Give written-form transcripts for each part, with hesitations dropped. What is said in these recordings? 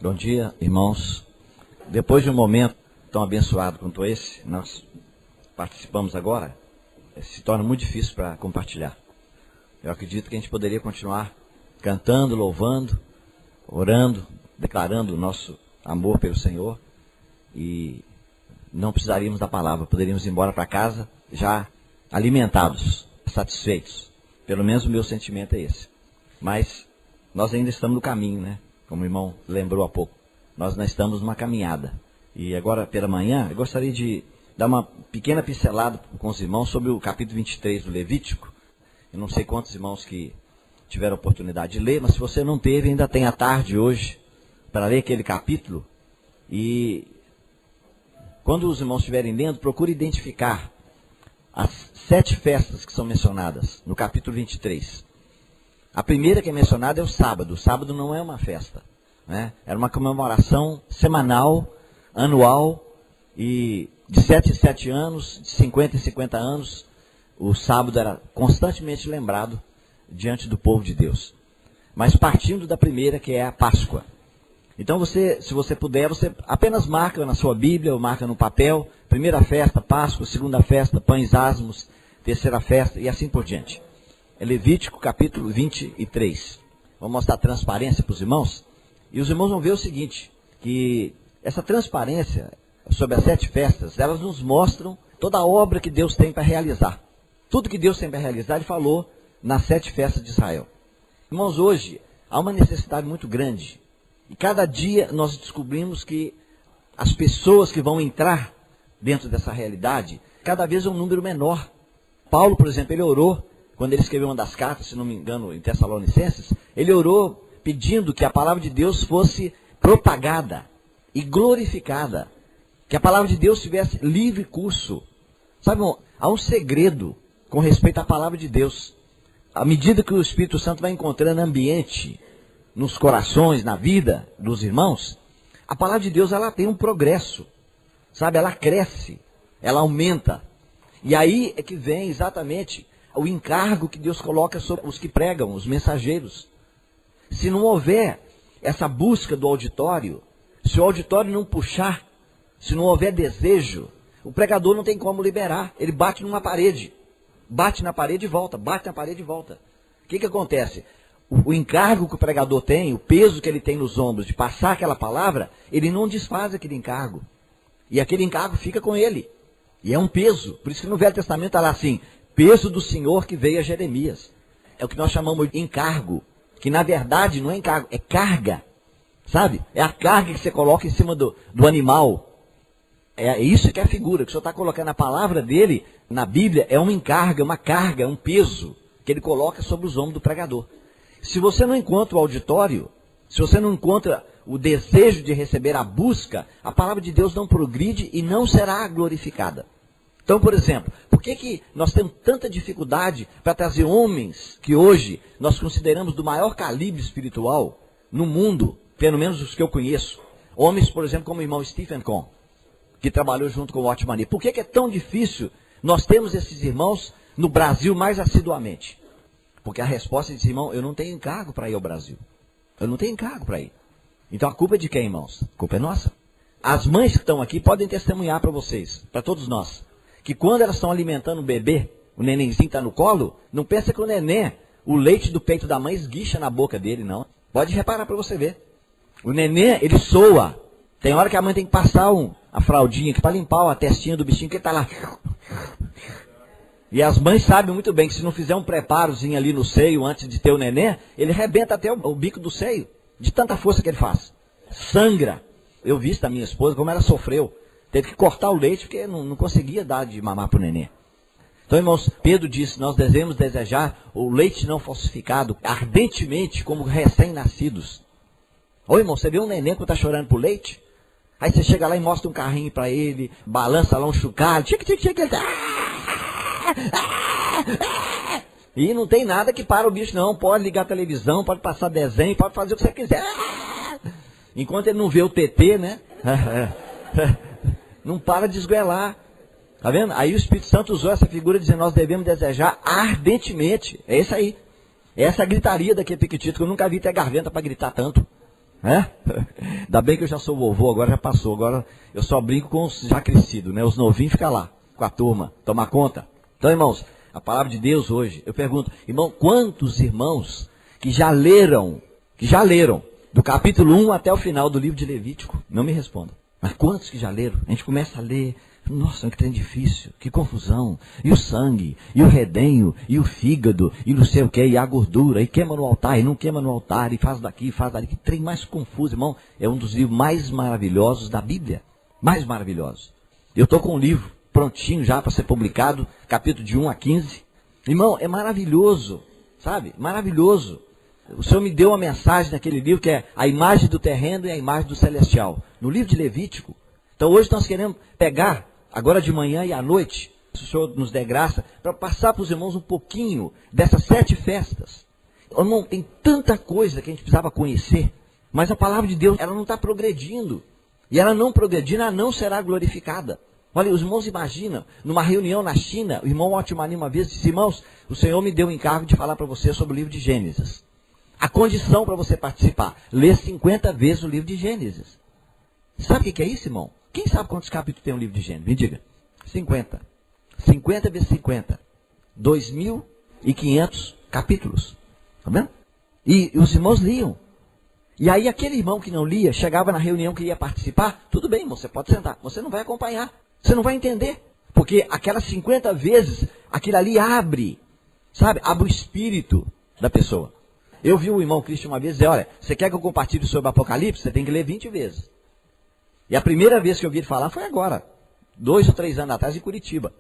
Bom dia, irmãos. Depois de um momento tão abençoado quanto esse, nós participamos agora, se torna muito difícil para compartilhar. Eu acredito que a gente poderia continuar cantando, louvando, orando, declarando o nosso amor pelo Senhor e não precisaríamos da palavra, poderíamos ir embora para casa já alimentados, satisfeitos. Pelo menos o meu sentimento é esse. Mas nós ainda estamos no caminho, né? Como o irmão lembrou há pouco. Nós ainda estamos numa caminhada. E agora, pela manhã, eu gostaria de dar uma pequena pincelada com os irmãos sobre o capítulo 23 do Levítico. Eu não sei quantos irmãos que tiveram a oportunidade de ler, mas se você não teve, ainda tem a tarde hoje para ler aquele capítulo. E quando os irmãos estiverem lendo, procure identificar as 7 festas que são mencionadas no capítulo 23. A primeira que é mencionada é o sábado. O sábado não é uma festa, né? Era uma comemoração semanal, anual, e de 7 em 7 anos, de 50 em 50 anos, o sábado era constantemente lembrado diante do povo de Deus. Mas partindo da primeira, que é a Páscoa. Então você, se você puder, você apenas marca na sua Bíblia, ou marca no papel, primeira festa, Páscoa, segunda festa, pães asmos, terceira festa, e assim por diante. É Levítico capítulo 23. Vou mostrar transparência para os irmãos. E os irmãos vão ver o seguinte, que essa transparência sobre as 7 festas, elas nos mostram toda a obra que Deus tem para realizar. Tudo que Deus tem para realizar, Ele falou nas 7 festas de Israel. Irmãos, hoje há uma necessidade muito grande. E cada dia nós descobrimos que as pessoas que vão entrar dentro dessa realidade, cada vez é um número menor. Paulo, por exemplo, ele orou, quando ele escreveu uma das cartas, se não me engano, em Tessalonicenses, ele orou pedindo que a palavra de Deus fosse propagada e glorificada. Que a palavra de Deus tivesse livre curso. Sabe, há um segredo com respeito à palavra de Deus. À medida que o Espírito Santo vai encontrando ambiente nos corações, na vida dos irmãos, a palavra de Deus ela tem um progresso. Sabe, ela cresce, ela aumenta. E aí é que vem exatamente o encargo que Deus coloca sobre os que pregam, os mensageiros. Se não houver essa busca do auditório, se o auditório não puxar, se não houver desejo, o pregador não tem como liberar. Ele bate numa parede, bate na parede e volta, bate na parede e volta. O que acontece? O encargo que o pregador tem, o peso que ele tem nos ombros de passar aquela palavra, ele não desfaz aquele encargo. E aquele encargo fica com ele. E é um peso. Por isso que no Velho Testamento está lá assim, peso do Senhor que veio a Jeremias. É o que nós chamamos de encargo. Que na verdade não é encargo, é carga. Sabe? É a carga que você coloca em cima do animal. É isso que é a figura. Que o Senhor está colocando a palavra dele na Bíblia. É um encargo, é uma carga, é um peso que ele coloca sobre os ombros do pregador. Se você não encontra o auditório, se você não encontra o desejo de receber a busca, a palavra de Deus não progride e não será glorificada. Então, por exemplo, por que nós temos tanta dificuldade para trazer homens que hoje nós consideramos do maior calibre espiritual no mundo, pelo menos os que eu conheço? Homens, por exemplo, como o irmão Stephen Kohn, que trabalhou junto com o Watchman. Por que é tão difícil nós termos esses irmãos no Brasil mais assiduamente? Porque a resposta é diz, irmão, eu não tenho encargo para ir ao Brasil. Eu não tenho encargo para ir. Então a culpa é de quem, irmãos? A culpa é nossa. As mães que estão aqui podem testemunhar para vocês, para todos nós, que quando elas estão alimentando o bebê, o nenenzinho está no colo, não pensa que o neném, o leite do peito da mãe esguicha na boca dele, não. Pode reparar para você ver. O neném, ele soa. Tem hora que a mãe tem que passar a fraldinha aqui para limpar a testinha do bichinho que está lá. E as mães sabem muito bem que se não fizer um preparozinho ali no seio antes de ter o neném, ele arrebenta até o bico do seio, de tanta força que ele faz. Sangra. Eu vi isso da minha esposa, como ela sofreu. Teve que cortar o leite porque não conseguia dar de mamar para o neném. Então, irmãos, Pedro disse, nós devemos desejar o leite não falsificado ardentemente como recém-nascidos. Ô irmão, você vê um neném que está chorando por leite? Aí você chega lá e mostra um carrinho para ele, balança lá um chocalho, ele tá... E não tem nada que para o bicho não, pode ligar a televisão, pode passar desenho, pode fazer o que você quiser. Enquanto ele não vê o TT, né? Não para de esguelar. Tá vendo? Aí o Espírito Santo usou essa figura dizendo, nós devemos desejar ardentemente. É isso aí. É essa gritaria daquele piquitito que eu nunca vi ter garganta para gritar tanto. né? Ainda bem que eu já sou vovô, agora já passou. Agora eu só brinco com os já crescidos, né? Os novinhos ficam lá, com a turma, tomar conta. Então, irmãos, a palavra de Deus hoje, eu pergunto, irmão, quantos irmãos que já leram, do capítulo 1 até o final do livro de Levítico? Não me respondam. Mas quantos que já leram? A gente começa a ler, nossa, que trem difícil, que confusão. E o sangue, e o redenho, e o fígado, e não sei o que, e a gordura, e queima no altar, e não queima no altar, e faz daqui, faz dali. Que trem mais confuso, irmão. É um dos livros mais maravilhosos da Bíblia. Mais maravilhosos. Eu estou com um livro prontinho já para ser publicado, capítulo de 1 a 15. Irmão, é maravilhoso, sabe? Maravilhoso. O Senhor me deu uma mensagem naquele livro que é a imagem do terreno e a imagem do celestial. No livro de Levítico. Então hoje nós queremos pegar, agora de manhã e à noite, se o Senhor nos der graça, para passar para os irmãos um pouquinho dessas 7 festas. Irmão, tem tanta coisa que a gente precisava conhecer, mas a palavra de Deus, ela não está progredindo. E ela não progredindo, ela não será glorificada. Olha, os irmãos imaginam, numa reunião na China, o irmão Otmani uma vez disse, irmãos, o Senhor me deu o encargo de falar para vocês sobre o livro de Gênesis. A condição para você participar, ler 50 vezes o livro de Gênesis. Sabe o que é isso, irmão? Quem sabe quantos capítulos tem um livro de Gênesis? Me diga. 50. 50 vezes 50. 2.500 capítulos. Tá vendo? E os irmãos liam. E aí aquele irmão que não lia, chegava na reunião que ia participar, tudo bem, irmão, você pode sentar. Você não vai acompanhar. Você não vai entender. Porque aquelas 50 vezes, aquilo ali abre, sabe? Abre o espírito da pessoa. Eu vi o irmão Cristian uma vez dizer, olha, você quer que eu compartilhe sobre Apocalipse? Você tem que ler 20 vezes. E a primeira vez que eu ouvi ele falar foi agora, 2 ou 3 anos atrás em Curitiba.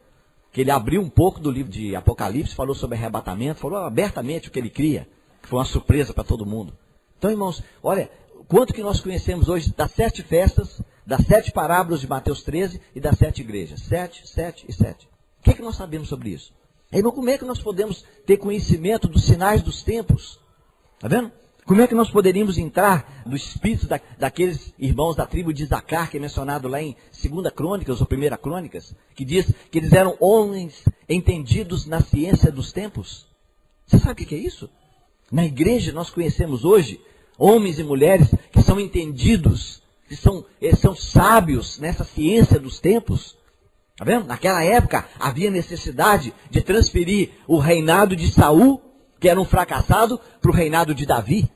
Que ele abriu um pouco do livro de Apocalipse, falou sobre arrebatamento, falou abertamente o que ele cria, que foi uma surpresa para todo mundo. Então, irmãos, olha, quanto que nós conhecemos hoje das 7 festas, das 7 parábolas de Mateus 13 e das 7 igrejas. 7, 7 e 7. O que nós sabemos sobre isso? Irmão, como é que nós podemos ter conhecimento dos sinais dos tempos? Está vendo? Como é que nós poderíamos entrar no espírito daqueles irmãos da tribo de Isacar, que é mencionado lá em 2 Crônicas ou 1 Crônicas, que diz que eles eram homens entendidos na ciência dos tempos? Você sabe o que é isso? Na igreja nós conhecemos hoje homens e mulheres que são entendidos, que são sábios nessa ciência dos tempos. Está vendo? Naquela época havia necessidade de transferir o reinado de Saul, que era um fracassado, para o reinado de Davi.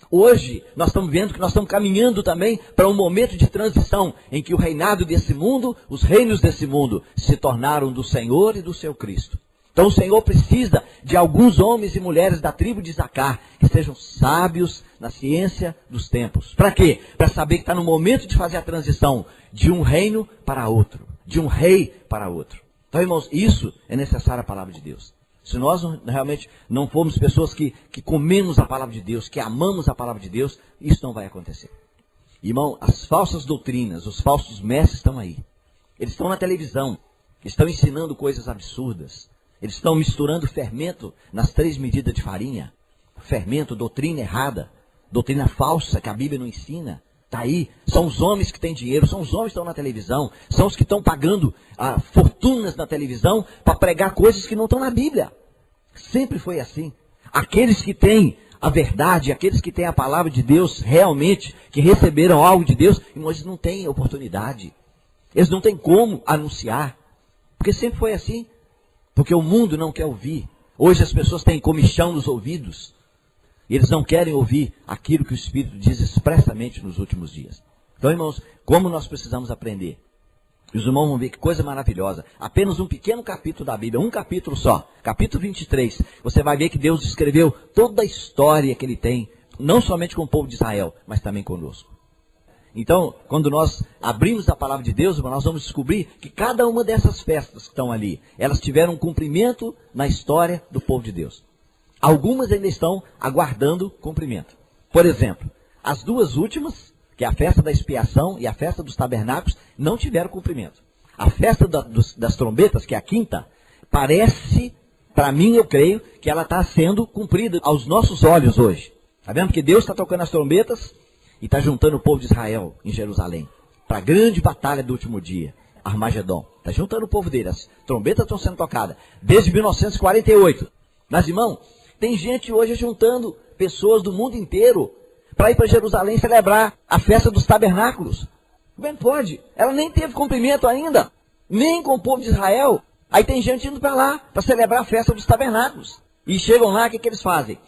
Hoje, nós estamos vendo que nós estamos caminhando também para um momento de transição, em que o reinado desse mundo, os reinos desse mundo, se tornaram do Senhor e do seu Cristo. Então o Senhor precisa de alguns homens e mulheres da tribo de Isacar, que sejam sábios na ciência dos tempos. Para quê? Para saber que está no momento de fazer a transição de um reino para outro, de um rei para outro. Então, irmãos, isso é necessário a palavra de Deus. Se nós realmente não formos pessoas que comemos a palavra de Deus, que amamos a palavra de Deus, isso não vai acontecer. Irmão, as falsas doutrinas, os falsos mestres estão aí. Eles estão na televisão, estão ensinando coisas absurdas. Eles estão misturando fermento nas 3 medidas de farinha. Fermento, doutrina errada, doutrina falsa que a Bíblia não ensina. Está aí, são os homens que têm dinheiro, são os homens que estão na televisão, são os que estão pagando fortunas na televisão para pregar coisas que não estão na Bíblia. Sempre foi assim. Aqueles que têm a verdade, aqueles que têm a palavra de Deus realmente, que receberam algo de Deus, eles não têm oportunidade. Eles não têm como anunciar. Porque sempre foi assim. Porque o mundo não quer ouvir. Hoje as pessoas têm comichão nos ouvidos. Eles não querem ouvir aquilo que o Espírito diz expressamente nos últimos dias. Então, irmãos, como nós precisamos aprender? Os irmãos vão ver que coisa maravilhosa. Apenas um pequeno capítulo da Bíblia, um capítulo só. Capítulo 23. Você vai ver que Deus escreveu toda a história que Ele tem, não somente com o povo de Israel, mas também conosco. Então, quando nós abrimos a palavra de Deus, nós vamos descobrir que cada uma dessas festas que estão ali, elas tiveram um cumprimento na história do povo de Deus. Algumas ainda estão aguardando cumprimento. Por exemplo, as 2 últimas, que é a festa da expiação e a festa dos tabernáculos, não tiveram cumprimento. A festa das trombetas, que é a 5ª, parece, para mim eu creio, que ela está sendo cumprida aos nossos olhos hoje. Está vendo que Deus está tocando as trombetas e está juntando o povo de Israel em Jerusalém para a grande batalha do último dia, Armagedon. Está juntando o povo dele. As trombetas estão sendo tocadas desde 1948. Mas, irmão, tem gente hoje juntando pessoas do mundo inteiro para ir para Jerusalém celebrar a festa dos tabernáculos. Como é que pode? Ela nem teve cumprimento ainda, nem com o povo de Israel. Aí tem gente indo para lá, para celebrar a festa dos tabernáculos. E chegam lá, o que eles fazem?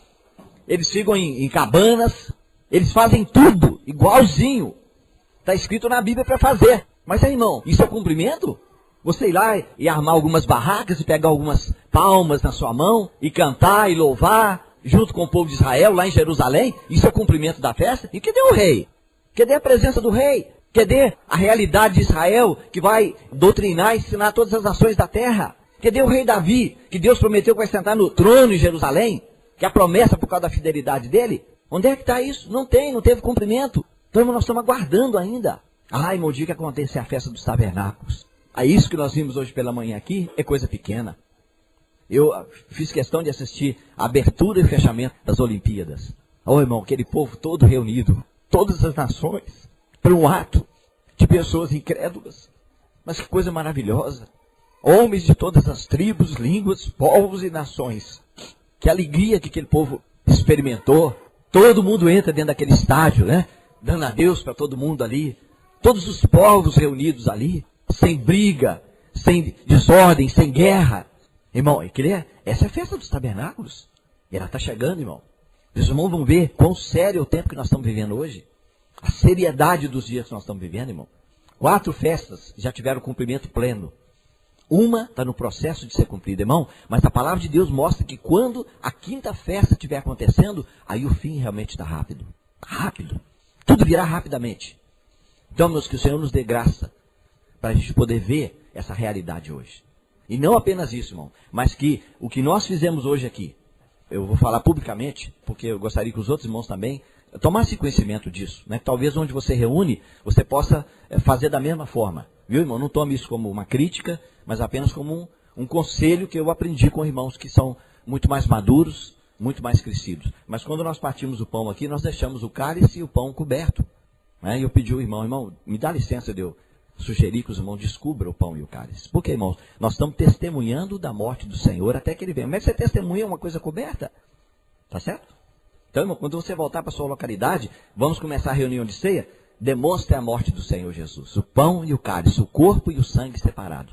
Eles ficam em cabanas, eles fazem tudo igualzinho. Está escrito na Bíblia para fazer. Mas aí, irmão, isso é cumprimento? Você ir lá e armar algumas barracas e pegar algumas palmas na sua mão e cantar e louvar junto com o povo de Israel lá em Jerusalém? Isso é cumprimento da festa? E cadê o rei? Cadê a presença do rei? Cadê a realidade de Israel que vai doutrinar e ensinar todas as nações da terra? Cadê o rei Davi, que Deus prometeu que vai sentar no trono em Jerusalém? Que é a promessa por causa da fidelidade dele? Onde é que está isso? Não teve cumprimento. Então, irmão, nós estamos aguardando ainda. Ah, irmão, o dia que acontecer a festa dos tabernáculos. Aí isso que nós vimos hoje pela manhã aqui é coisa pequena. Eu fiz questão de assistir a abertura e fechamento das Olimpíadas. Oh, irmão, aquele povo todo reunido, todas as nações, para um ato de pessoas incrédulas. Mas que coisa maravilhosa. Homens de todas as tribos, línguas, povos e nações. Que alegria que aquele povo experimentou. Todo mundo entra dentro daquele estádio, né? Dando a Deus para todo mundo ali. Todos os povos reunidos ali. Sem briga, sem desordem, sem guerra. Irmão, essa é a festa dos tabernáculos. E ela está chegando, irmão. Os irmãos vão ver quão sério é o tempo que nós estamos vivendo hoje. A seriedade dos dias que nós estamos vivendo, irmão. 4 festas já tiveram cumprimento pleno. Uma está no processo de ser cumprida, irmão. Mas a palavra de Deus mostra que quando a 5ª festa estiver acontecendo, aí o fim realmente está rápido. Rápido. Tudo virá rapidamente. Então, meus, que o Senhor nos dê graça para a gente poder ver essa realidade hoje. E não apenas isso, irmão, mas que o que nós fizemos hoje aqui, eu vou falar publicamente, porque eu gostaria que os outros irmãos também tomassem conhecimento disso, né? Talvez onde você reúne, você possa fazer da mesma forma. Viu, irmão? Não tome isso como uma crítica, mas apenas como um conselho que eu aprendi com irmãos que são muito mais maduros, muito mais crescidos. Mas quando nós partimos o pão aqui, nós deixamos o cálice e o pão coberto. Né? E eu pedi ao irmão, me dá licença de eu sugerir que os irmãos descubram o pão e o cálice. Por quê, irmãos? Nós estamos testemunhando da morte do Senhor até que ele venha. Como é que você testemunha uma coisa coberta? Tá certo? Então, irmão, quando você voltar para a sua localidade, vamos começar a reunião de ceia, demonstre a morte do Senhor Jesus. O pão e o cálice, o corpo e o sangue separado.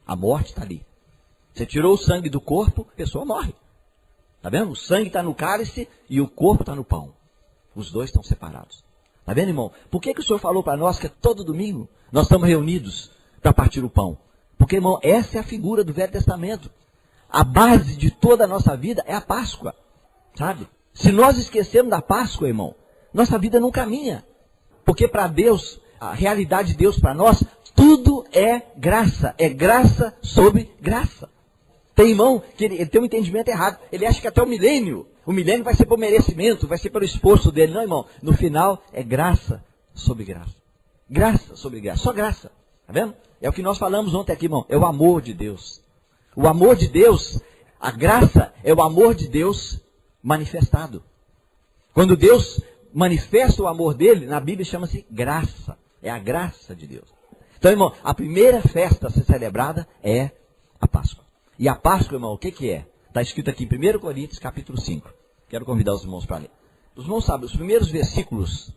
A morte está ali. Você tirou o sangue do corpo, a pessoa morre. Tá vendo? O sangue está no cálice e o corpo está no pão. Os dois estão separados. Tá vendo, irmão? Por que o Senhor falou para nós que todo domingo nós estamos reunidos para partir o pão? Porque, irmão, essa é a figura do Velho Testamento. A base de toda a nossa vida é a Páscoa. Sabe? Se nós esquecermos da Páscoa, irmão, nossa vida não caminha. Porque para Deus, a realidade de Deus para nós, tudo é graça. É graça sobre graça. Tem irmão que ele tem um entendimento errado. Ele acha que até o milênio vai ser por merecimento, vai ser pelo esforço dele. Não, irmão. No final é graça sobre graça. Graça sobre graça. Só graça. Tá vendo? É o que nós falamos ontem aqui, irmão. É o amor de Deus. O amor de Deus, a graça é o amor de Deus manifestado. Quando Deus manifesta o amor dele, na Bíblia chama-se graça. É a graça de Deus. Então, irmão, a primeira festa a ser celebrada é a Páscoa. E a Páscoa, irmão, o que é? Está escrito aqui em 1 Coríntios, capítulo 5. Quero convidar os irmãos para ler. Os irmãos sabem, os primeiros versículos,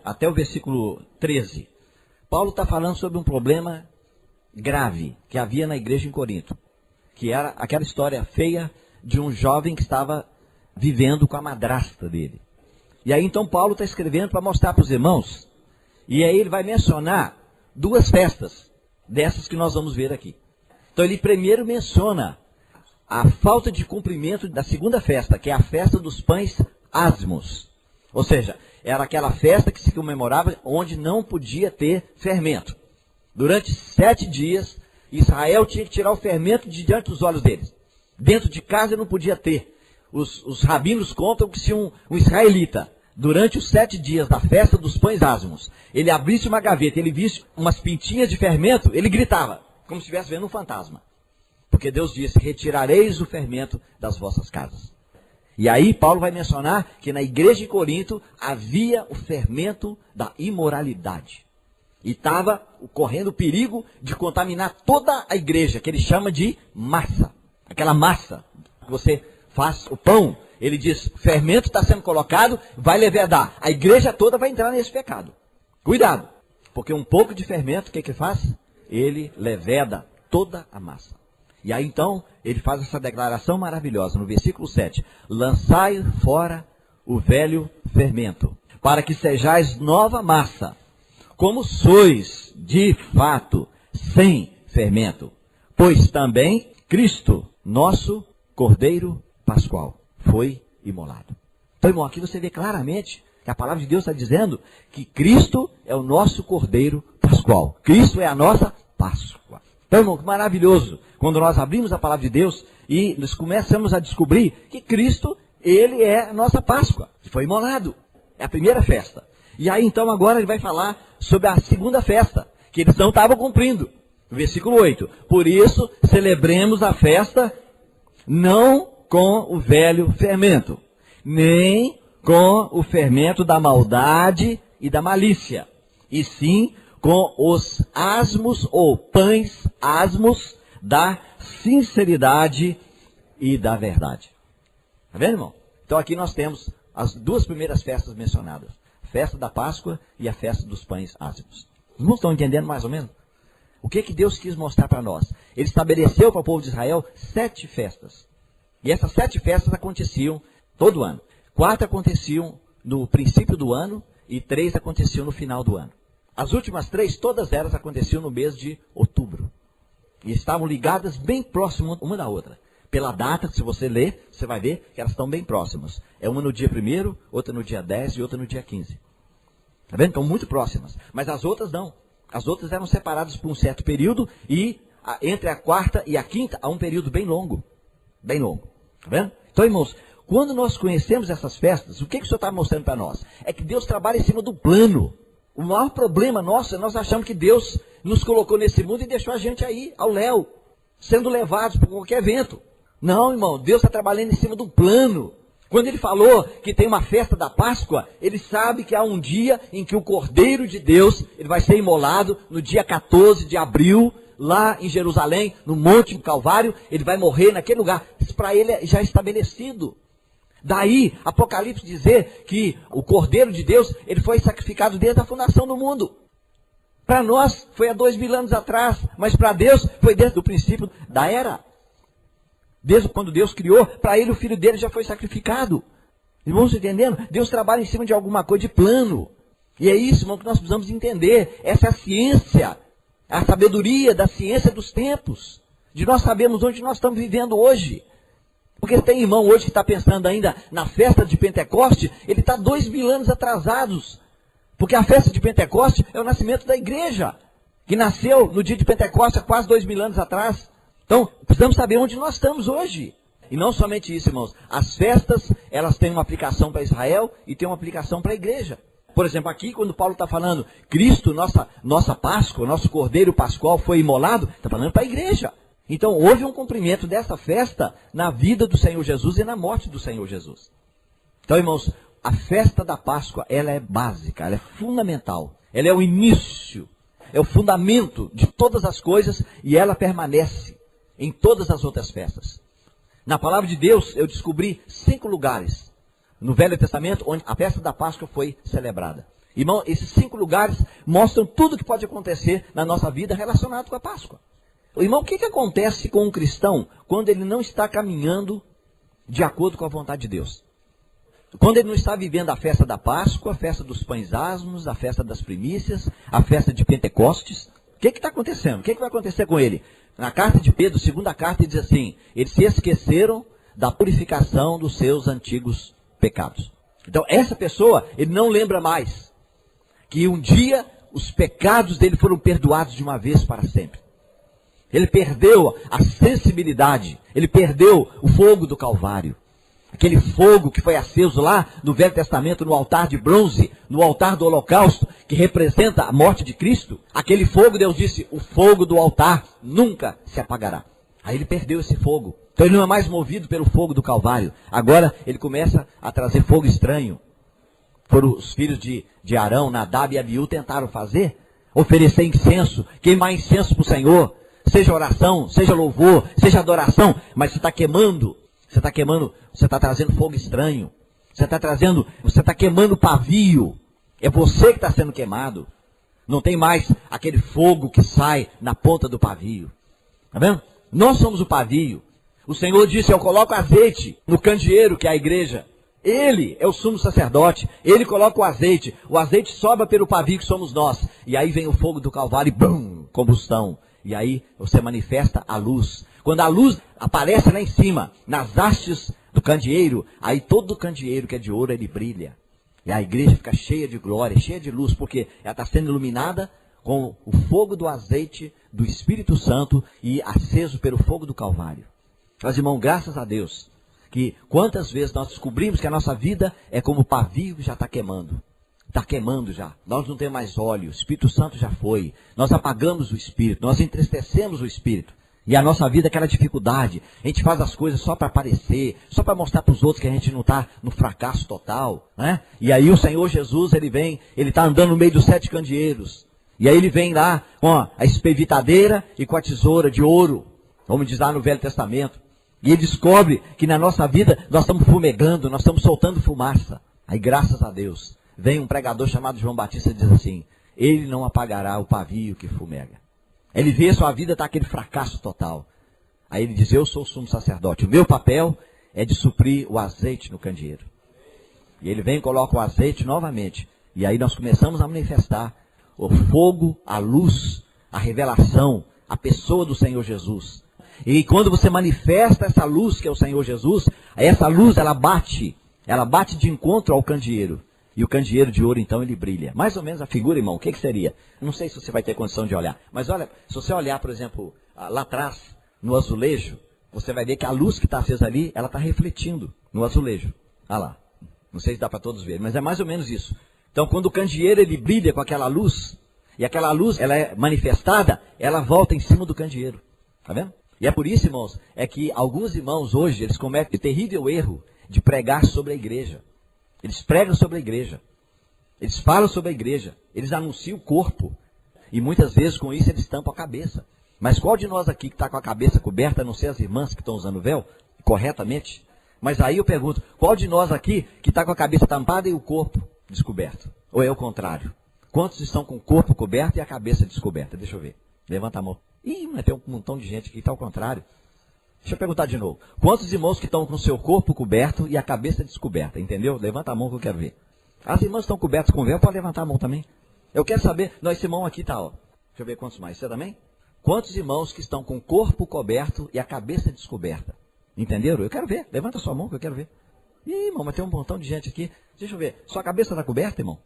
até o versículo 13, Paulo está falando sobre um problema grave que havia na igreja em Corinto. Que era aquela história feia de um jovem que estava vivendo com a madrasta dele. E aí então Paulo está escrevendo para mostrar para os irmãos. E aí ele vai mencionar 2 festas dessas que nós vamos ver aqui. Então ele primeiro menciona a falta de cumprimento da segunda festa, que é a festa dos pães ázimos. Ou seja, era aquela festa que se comemorava onde não podia ter fermento. Durante 7 dias, Israel tinha que tirar o fermento de diante dos olhos deles. Dentro de casa não podia ter. Os rabinos contam que se um israelita, durante os 7 dias da festa dos pães ázimos, ele abrisse uma gaveta, ele visse umas pintinhas de fermento, ele gritava, como se estivesse vendo um fantasma. Porque Deus disse, retirareis o fermento das vossas casas. E aí Paulo vai mencionar que na igreja de Corinto havia o fermento da imoralidade. E estava correndo o perigo de contaminar toda a igreja, que ele chama de massa. Aquela massa que você faz o pão, ele diz, o fermento está sendo colocado, vai levedar. A igreja toda vai entrar nesse pecado. Cuidado, porque um pouco de fermento, o que faz? Ele leveda toda a massa. E aí então, ele faz essa declaração maravilhosa, no versículo 7. Lançai fora o velho fermento, para que sejais nova massa, como sois, de fato, sem fermento. Pois também Cristo, nosso Cordeiro Pascual, foi imolado. Então, irmão, aqui você vê claramente que a palavra de Deus está dizendo que Cristo é o nosso Cordeiro Pascual. Cristo é a nossa Páscoa. Então, irmão, que maravilhoso quando nós abrimos a palavra de Deus e nós começamos a descobrir que Cristo, ele é a nossa Páscoa. Foi imolado. É a primeira festa. E aí, então, agora ele vai falar sobre a segunda festa, que eles não estavam cumprindo. Versículo 8. Por isso, celebremos a festa não com o velho fermento, nem com o fermento da maldade e da malícia, e sim com os asmos ou pães asmos da sinceridade e da verdade. Está vendo, irmão? Então aqui nós temos as duas primeiras festas mencionadas. A festa da Páscoa e a festa dos pães asmos. Os irmãos estão entendendo mais ou menos? O que Deus quis mostrar para nós? Ele estabeleceu para o povo de Israel 7 festas. E essas 7 festas aconteciam todo ano. 4 aconteciam no princípio do ano e 3 aconteciam no final do ano. As últimas 3, todas elas aconteciam no mês de outubro. E estavam ligadas bem próximas uma da outra. Pela data, se você ler, você vai ver que elas estão bem próximas. É uma no dia 1º, outra no dia 10 e outra no dia 15. Está vendo? Estão muito próximas. Mas as outras não. As outras eram separadas por um certo período e entre a 4ª e a 5ª há um período bem longo. Bem longo. Está vendo? Então, irmãos, quando nós conhecemos essas festas, o que o Senhor está mostrando para nós? É que Deus trabalha em cima do plano. O maior problema nosso é nós achamos que Deus nos colocou nesse mundo e deixou a gente aí, ao léu, sendo levados por qualquer vento. Não, irmão, Deus está trabalhando em cima do plano. Quando ele falou que tem uma festa da Páscoa, ele sabe que há um dia em que o Cordeiro de Deus ele vai ser imolado no dia 14 de abril, lá em Jerusalém, no Monte Calvário, ele vai morrer naquele lugar. Isso para ele já é estabelecido. Daí, Apocalipse dizer que o Cordeiro de Deus, ele foi sacrificado desde a fundação do mundo. Para nós, foi há 2000 anos atrás, mas para Deus, foi desde o princípio da era. Desde quando Deus criou, para ele o filho dele já foi sacrificado. Irmãos, entendendo? Deus trabalha em cima de alguma coisa de plano. E é isso, irmão, que nós precisamos entender. Essa é a ciência, a sabedoria da ciência dos tempos. De nós sabermos onde nós estamos vivendo hoje. Porque tem irmão hoje que está pensando ainda na festa de Pentecoste, ele está 2000 anos atrasados. Porque a festa de Pentecoste é o nascimento da igreja, que nasceu no dia de Pentecoste há quase 2000 anos atrás. Então, precisamos saber onde nós estamos hoje. E não somente isso, irmãos. As festas, elas têm uma aplicação para Israel e têm uma aplicação para a igreja. Por exemplo, aqui quando Paulo está falando, Cristo, nossa Páscoa, nosso Cordeiro Pascual foi imolado, está falando para a igreja. Então, houve um cumprimento dessa festa na vida do Senhor Jesus e na morte do Senhor Jesus. Então, irmãos, a festa da Páscoa, ela é básica, ela é fundamental. Ela é o início, é o fundamento de todas as coisas e ela permanece em todas as outras festas. Na palavra de Deus, eu descobri 5 lugares no Velho Testamento onde a festa da Páscoa foi celebrada. Irmão, esses 5 lugares mostram tudo que pode acontecer na nossa vida relacionado com a Páscoa. Irmão, o que acontece com um cristão quando ele não está caminhando de acordo com a vontade de Deus? Quando ele não está vivendo a festa da Páscoa, a festa dos pães asmos, a festa das primícias, a festa de Pentecostes, o que está acontecendo? O que vai acontecer com ele? Na carta de Pedro, segunda carta, ele diz assim, eles se esqueceram da purificação dos seus antigos pecados. Então, essa pessoa, ele não lembra mais que um dia os pecados dele foram perdoados de uma vez para sempre. Ele perdeu a sensibilidade, ele perdeu o fogo do Calvário. Aquele fogo que foi aceso lá no Velho Testamento, no altar de bronze, no altar do holocausto, que representa a morte de Cristo. Aquele fogo, Deus disse, o fogo do altar nunca se apagará. Aí ele perdeu esse fogo. Então ele não é mais movido pelo fogo do Calvário. Agora ele começa a trazer fogo estranho. Foram os filhos de Arão, Nadab e Abiú tentaram fazer. Oferecer incenso, queimar incenso para o Senhor. Seja oração, seja louvor, seja adoração, mas você está queimando, Você está queimando, você está trazendo fogo estranho. Você está queimando pavio. É você que está sendo queimado. Não tem mais aquele fogo que sai na ponta do pavio. Está vendo? Nós somos o pavio. O Senhor disse, eu coloco azeite no candeeiro, que é a igreja. Ele é o sumo sacerdote. Ele coloca o azeite. O azeite sobra pelo pavio que somos nós. E aí vem o fogo do Calvário e bum, combustão. E aí você manifesta a luz. Quando a luz aparece lá em cima, nas hastes do candeeiro, aí todo o candeeiro que é de ouro, ele brilha. E a igreja fica cheia de glória, cheia de luz, porque ela está sendo iluminada com o fogo do azeite do Espírito Santo e aceso pelo fogo do Calvário. Mas, irmão, graças a Deus, que quantas vezes nós descobrimos que a nossa vida é como o pavio que já está queimando. Está queimando já. Nós não temos mais óleo, o Espírito Santo já foi. Nós apagamos o Espírito, nós entristecemos o Espírito. E a nossa vida é aquela dificuldade. A gente faz as coisas só para aparecer, só para mostrar para os outros que a gente não está no fracasso total, né? E aí o Senhor Jesus, ele vem, ele está andando no meio dos 7 candeeiros. E aí ele vem lá com a espevitadeira e com a tesoura de ouro, vamos dizer lá no Velho Testamento. E ele descobre que na nossa vida nós estamos fumegando, nós estamos soltando fumaça. Aí graças a Deus, vem um pregador chamado João Batista e diz assim, ele não apagará o pavio que fumega. Ele vê a sua vida está aquele fracasso total. Aí ele diz, eu sou o sumo sacerdote. O meu papel é de suprir o azeite no candeeiro. E ele vem e coloca o azeite novamente. E aí nós começamos a manifestar o fogo, a luz, a revelação, a pessoa do Senhor Jesus. E quando você manifesta essa luz que é o Senhor Jesus, essa luz ela bate de encontro ao candeeiro. E o candeeiro de ouro, então, ele brilha. Mais ou menos a figura, irmão, o que seria? Não sei se você vai ter condição de olhar. Mas olha, se você olhar, por exemplo, lá atrás, no azulejo, você vai ver que a luz que está acesa ali, ela está refletindo no azulejo. Olha lá. Não sei se dá para todos verem, mas é mais ou menos isso. Então, quando o candeeiro, ele brilha com aquela luz, e aquela luz, ela é manifestada, ela volta em cima do candeeiro. Tá vendo? E é por isso, irmãos, é que alguns irmãos hoje, eles cometem o terrível erro de pregar sobre a igreja. Eles pregam sobre a igreja, eles falam sobre a igreja, eles anunciam o corpo. E muitas vezes com isso eles tampam a cabeça. Mas qual de nós aqui que está com a cabeça coberta, a não ser as irmãs que estão usando véu, corretamente? Mas aí eu pergunto, qual de nós aqui que está com a cabeça tampada e o corpo descoberto? Ou é o contrário? Quantos estão com o corpo coberto e a cabeça descoberta? Deixa eu ver. Levanta a mão. Ih, mas tem um montão de gente aqui que está ao contrário. Deixa eu perguntar de novo. Quantos irmãos que estão com o seu corpo coberto e a cabeça descoberta? Entendeu? Levanta a mão que eu quero ver. As irmãs estão cobertas com véu, pode levantar a mão também. Eu quero saber, esse irmão aqui está, ó. Deixa eu ver quantos mais. Você também? Quantos irmãos que estão com o corpo coberto e a cabeça descoberta? Entenderam? Eu quero ver. Levanta a sua mão que eu quero ver. Ih, irmão, mas tem um montão de gente aqui. Deixa eu ver. Sua cabeça está coberta, irmão?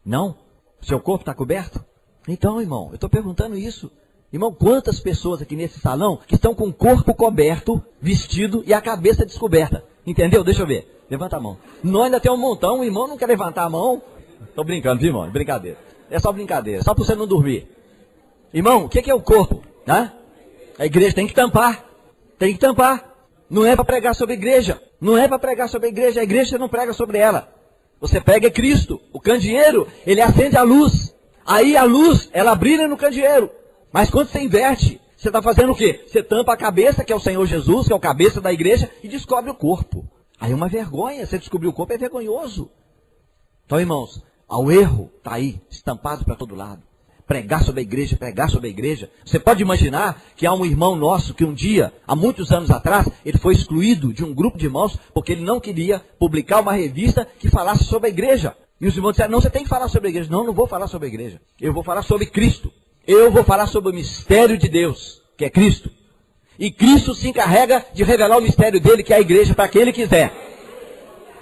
Não? Seu corpo está coberto? Então, irmão, eu estou perguntando isso. Irmão, quantas pessoas aqui nesse salão que estão com o corpo coberto, vestido e a cabeça descoberta? Entendeu? Deixa eu ver. Levanta a mão. Nós ainda tem um montão, o irmão não quer levantar a mão. Estou brincando, viu, irmão? Brincadeira. É só brincadeira, só para você não dormir. Irmão, o que é o corpo? Né? A igreja tem que tampar. Tem que tampar. Não é para pregar sobre a igreja. Não é para pregar sobre a igreja. A igreja você não prega sobre ela. Você prega Cristo. O candeeiro, ele acende a luz. Aí a luz, ela brilha no candeeiro. Mas quando você inverte, você está fazendo o quê? Você tampa a cabeça, que é o Senhor Jesus, que é o cabeça da igreja, e descobre o corpo. Aí é uma vergonha, você descobrir o corpo é vergonhoso. Então, irmãos, o erro está aí, estampado para todo lado. Pregar sobre a igreja, pregar sobre a igreja. Você pode imaginar que há um irmão nosso que um dia, há muitos anos atrás, ele foi excluído de um grupo de irmãos porque ele não queria publicar uma revista que falasse sobre a igreja. E os irmãos disseram, não, você tem que falar sobre a igreja. Não, não vou falar sobre a igreja. Eu vou falar sobre Cristo. Eu vou falar sobre o mistério de Deus, que é Cristo. E Cristo se encarrega de revelar o mistério dele, que é a igreja, para quem ele quiser.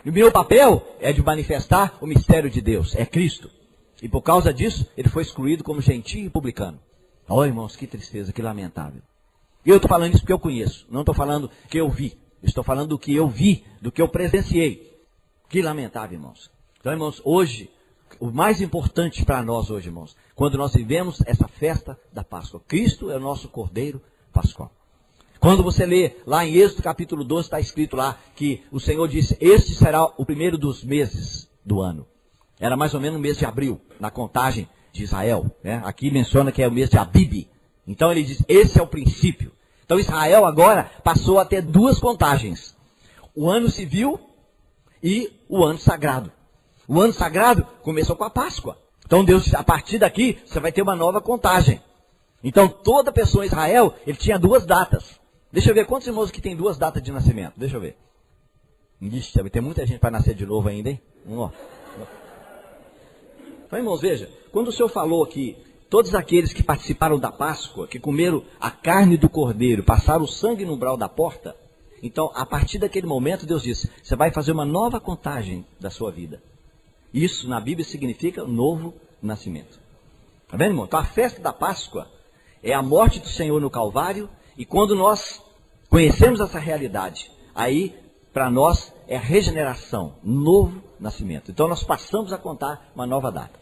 E o meu papel é de manifestar o mistério de Deus, é Cristo. E por causa disso, ele foi excluído como gentio e publicano. Oh, irmãos, que tristeza, que lamentável. E eu estou falando isso porque eu conheço, não estou falando que eu vi. Estou falando do que eu vi, do que eu presenciei. Que lamentável, irmãos. Então, irmãos, hoje, o mais importante para nós hoje, irmãos, quando nós vivemos essa festa da Páscoa. Cristo é o nosso Cordeiro Pascual. Quando você lê lá em Êxodo capítulo 12, está escrito lá que o Senhor disse, este será o primeiro dos meses do ano. Era mais ou menos o mês de abril, na contagem de Israel. Né? Aqui menciona que é o mês de Abib. Então ele diz, esse é o princípio. Então Israel agora passou a ter duas contagens. o ano civil e o ano sagrado. O ano sagrado começou com a Páscoa. Então Deus, a partir daqui, você vai ter uma nova contagem. Então toda pessoa em Israel, ele tinha 2 datas. Deixa eu ver quantos irmãos que tem 2 datas de nascimento. Deixa eu ver. Ixi, deve ter muita gente para nascer de novo ainda, hein? Então, irmãos, veja, quando o Senhor falou aqui, todos aqueles que participaram da Páscoa, que comeram a carne do cordeiro, passaram o sangue no umbral da porta, então, a partir daquele momento, Deus disse, você vai fazer uma nova contagem da sua vida. Isso, na Bíblia, significa novo nascimento. Tá vendo, irmão? Então, a festa da Páscoa é a morte do Senhor no Calvário, e quando nós conhecemos essa realidade, aí, para nós, é a regeneração, novo nascimento. Então, nós passamos a contar uma nova data.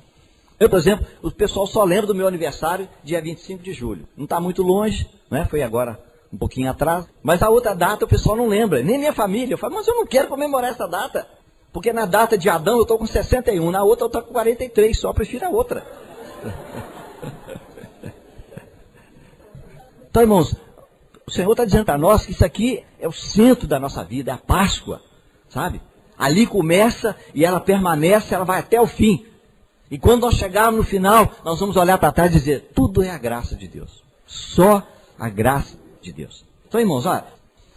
Eu, por exemplo, o pessoal só lembra do meu aniversário, dia 25 de julho. Não está muito longe, né? Foi agora um pouquinho atrás. Mas a outra data o pessoal não lembra, nem minha família. Eu falo, mas eu não quero comemorar essa data. Porque na data de Adão eu estou com 61, na outra eu estou com 43, só prefiro a outra. Então, irmãos, o Senhor está dizendo para nós que isso aqui é o centro da nossa vida, é a Páscoa, sabe? Ali começa e ela permanece, ela vai até o fim. E quando nós chegarmos no final, nós vamos olhar para trás e dizer, tudo é a graça de Deus. Só a graça de Deus. Então, irmãos, olha,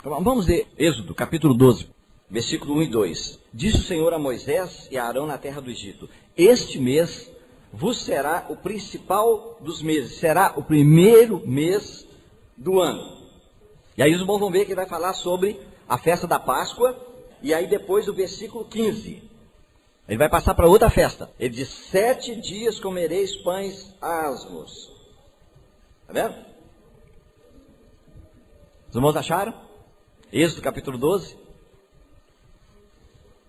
vamos ler Êxodo, capítulo 12, versículo 1 e 2. Disse o Senhor a Moisés e a Arão na terra do Egito, este mês vos será o principal dos meses, será o primeiro mês do ano. E aí os irmãos vão ver que ele vai falar sobre a festa da Páscoa, e aí depois o versículo 15. Ele vai passar para outra festa. Ele diz, 7 dias comereis pães asmos. Está vendo? Os irmãos acharam? Êxodo capítulo 12.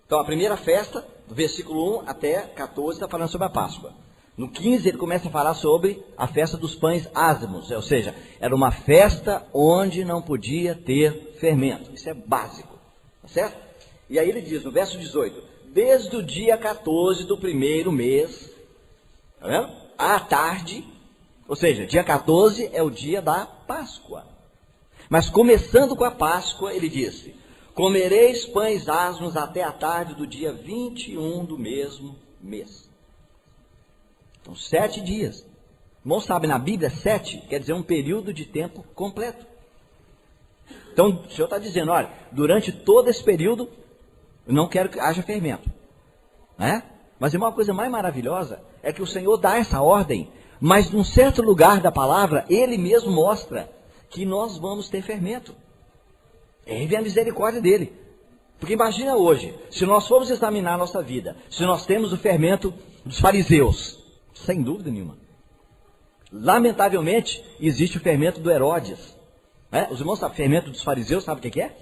Então a primeira festa, do versículo 1 até 14, está falando sobre a Páscoa. No 15 ele começa a falar sobre a festa dos pães asmos. Ou seja, era uma festa onde não podia ter fermento. Isso é básico. Tá certo? E aí ele diz no verso 18, desde o dia 14 do primeiro mês, tá vendo? À tarde, ou seja, dia 14 é o dia da Páscoa. Mas começando com a Páscoa, ele disse, comereis pães asmos até a tarde do dia 21 do mesmo mês. Então, 7 dias. Irmão, sabe, na Bíblia, 7 quer dizer um período de tempo completo. Então, o Senhor está dizendo, olha, durante todo esse período, eu não quero que haja fermento. Né? Mas uma coisa mais maravilhosa é que o Senhor dá essa ordem, mas num certo lugar da palavra, Ele mesmo mostra que nós vamos ter fermento. Ele vem a misericórdia dele. Porque imagina hoje, se nós formos examinar a nossa vida, se nós temos o fermento dos fariseus, sem dúvida nenhuma. Lamentavelmente, existe o fermento do Herodes. Os irmãos sabem, fermento dos fariseus, sabe o que é?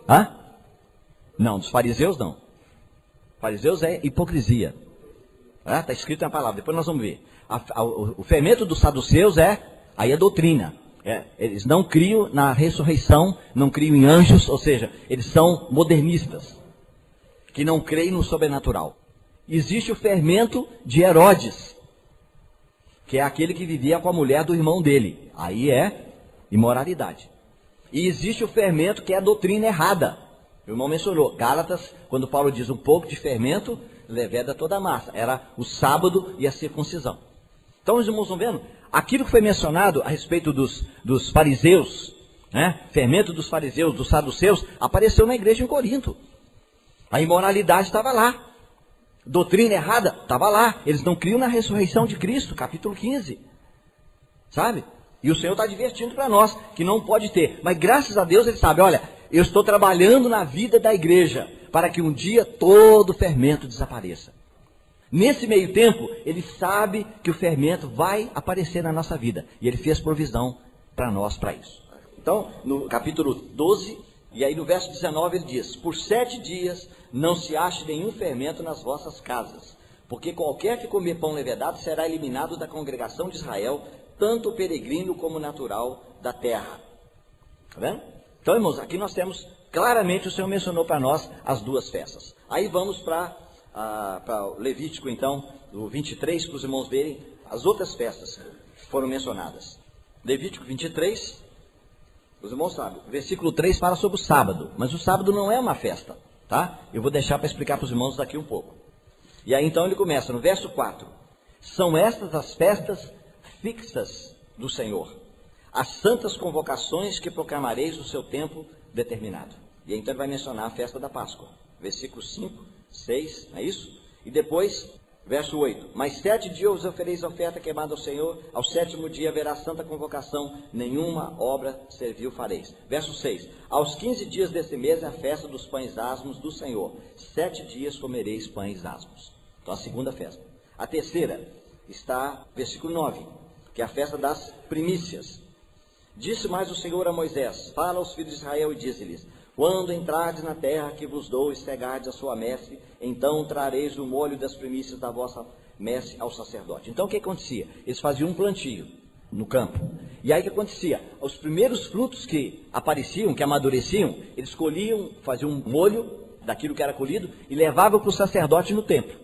Hã? Não, dos fariseus não. Fariseus é hipocrisia. Está escrito na palavra, depois nós vamos ver. O fermento dos saduceus aí é doutrina. Eles não criam na ressurreição, não criam em anjos, ou seja, eles são modernistas, que não creem no sobrenatural. Existe o fermento de Herodes, que é aquele que vivia com a mulher do irmão dele. Aí é imoralidade. E existe o fermento que é a doutrina errada. O irmão mencionou, Gálatas, quando Paulo diz um pouco de fermento, leveda toda a massa. Era o sábado e a circuncisão. Então os irmãos estão vendo? Aquilo que foi mencionado a respeito dos fariseus, fermento dos fariseus, dos saduceus, apareceu na igreja em Corinto. A imoralidade estava lá. Doutrina errada estava lá. Eles não criam na ressurreição de Cristo, capítulo 15. Sabe? E o Senhor está advertindo para nós que não pode ter. Mas graças a Deus ele sabe, olha, eu estou trabalhando na vida da igreja para que um dia todo o fermento desapareça. Nesse meio tempo, ele sabe que o fermento vai aparecer na nossa vida. E ele fez provisão para nós para isso. Então, no capítulo 12, e aí no verso 19 ele diz, por 7 dias não se ache nenhum fermento nas vossas casas, porque qualquer que comer pão levedado será eliminado da congregação de Israel, tanto o peregrino como o natural da terra. Está vendo? Então, irmãos, aqui nós temos, claramente o Senhor mencionou para nós as 2 festas. Aí vamos para o Levítico, então, do 23, para os irmãos verem as outras festas que foram mencionadas. Levítico 23, Os irmãos sabem, o versículo 3 fala sobre o sábado, mas o sábado não é uma festa, tá? Eu vou deixar para explicar para os irmãos daqui um pouco. E aí então ele começa no verso 4. São estas as festas fixas do Senhor, as santas convocações que proclamareis no seu tempo determinado. E aí então ele vai mencionar a festa da Páscoa. Versículos 5, 6, não é isso? E depois, verso 8. Mas 7 dias vos ofereis oferta queimada ao Senhor, ao 7º dia haverá santa convocação, nenhuma obra servil fareis. Verso 6. Aos 15 dias desse mês é a festa dos pães asmos do Senhor. 7 dias comereis pães asmos. Então a segunda festa. A terceira está, versículo 9, que é a festa das primícias. Disse mais o Senhor a Moisés, fala aos filhos de Israel e dize-lhes, quando entrardes na terra que vos dou e cegardes a sua messe, então trareis o molho das primícias da vossa messe ao sacerdote. Então o que acontecia? Eles faziam um plantio no campo. E aí o que acontecia? Os primeiros frutos que apareciam, que amadureciam, eles colhiam, faziam um molho daquilo que era colhido e levavam para o sacerdote no templo.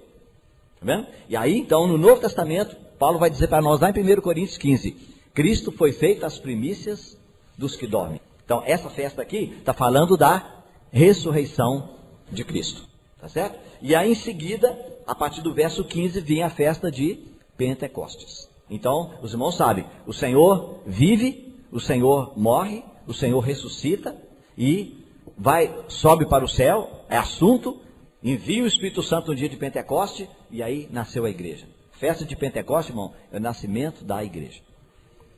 Tá vendo? E aí então no Novo Testamento, Paulo vai dizer para nós lá em 1 Coríntios 15, Cristo foi feito as primícias dos que dormem. Então, essa festa aqui está falando da ressurreição de Cristo. Tá certo? E aí, em seguida, a partir do verso 15, vem a festa de Pentecostes. Então, os irmãos sabem, o Senhor vive, o Senhor morre, o Senhor ressuscita e sobe para o céu, é assunto, envia o Espírito Santo no dia de Pentecoste e aí nasceu a igreja. Festa de Pentecostes, irmão, é o nascimento da igreja.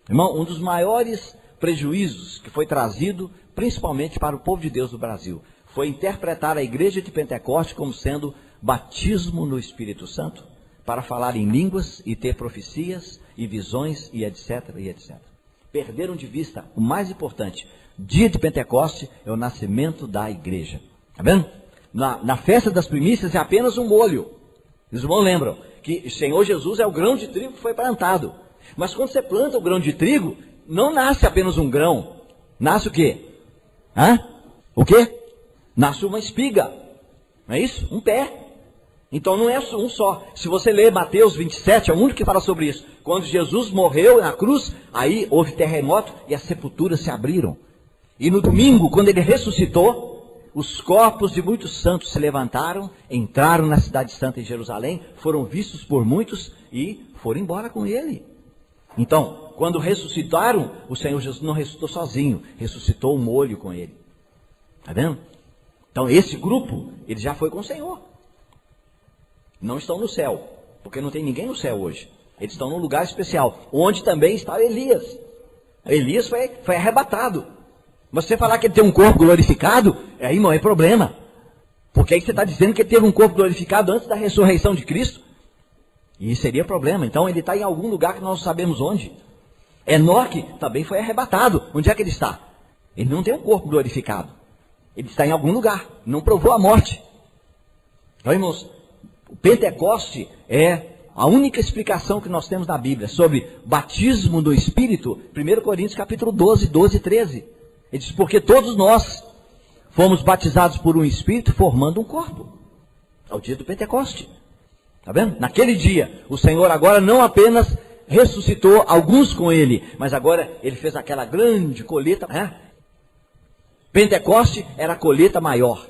Irmão, um dos maiores prejuízos que foi trazido principalmente para o povo de Deus do Brasil foi interpretar a igreja de Pentecostes como sendo batismo no Espírito Santo para falar em línguas e ter profecias e visões e etc, e etc. Perderam de vista o mais importante. Dia de Pentecostes é o nascimento da igreja. Tá vendo? Na festa das primícias é apenas um molho. Os irmãos lembram que o Senhor Jesus é o grão de trigo que foi plantado. Mas quando você planta o grão de trigo, não nasce apenas um grão. Nasce o quê? O quê? Nasce uma espiga. Não é isso? Um pé. Então não é um só. Se você ler Mateus 27, é o único que fala sobre isso. Quando Jesus morreu na cruz, aí houve terremoto e as sepulturas se abriram. E no domingo, quando ele ressuscitou, os corpos de muitos santos se levantaram, entraram na cidade santa em Jerusalém, foram vistos por muitos e foram embora com ele. Então, quando ressuscitaram, o Senhor Jesus não ressuscitou sozinho, ressuscitou um molho com ele. Está vendo? Então, esse grupo, ele já foi com o Senhor. Não estão no céu, porque não tem ninguém no céu hoje. Eles estão num lugar especial, onde também está Elias. Elias foi arrebatado. Mas você falar que ele tem um corpo glorificado, aí não é problema. Porque aí você está dizendo que ele teve um corpo glorificado antes da ressurreição de Cristo. E seria problema. Então ele está em algum lugar que nós não sabemos onde. Enoque também foi arrebatado. Onde é que ele está? Ele não tem um corpo glorificado. Ele está em algum lugar. Não provou a morte. Então, irmãos, o Pentecoste é a única explicação que nós temos na Bíblia sobre batismo do Espírito. 1 Coríntios capítulo 12, 12 e 13. Ele diz, porque todos nós fomos batizados por um Espírito formando um corpo. É o dia do Pentecoste. Está vendo? Naquele dia, o Senhor agora não apenas ressuscitou alguns com ele, mas agora ele fez aquela grande colheita. Pentecoste era a colheita maior.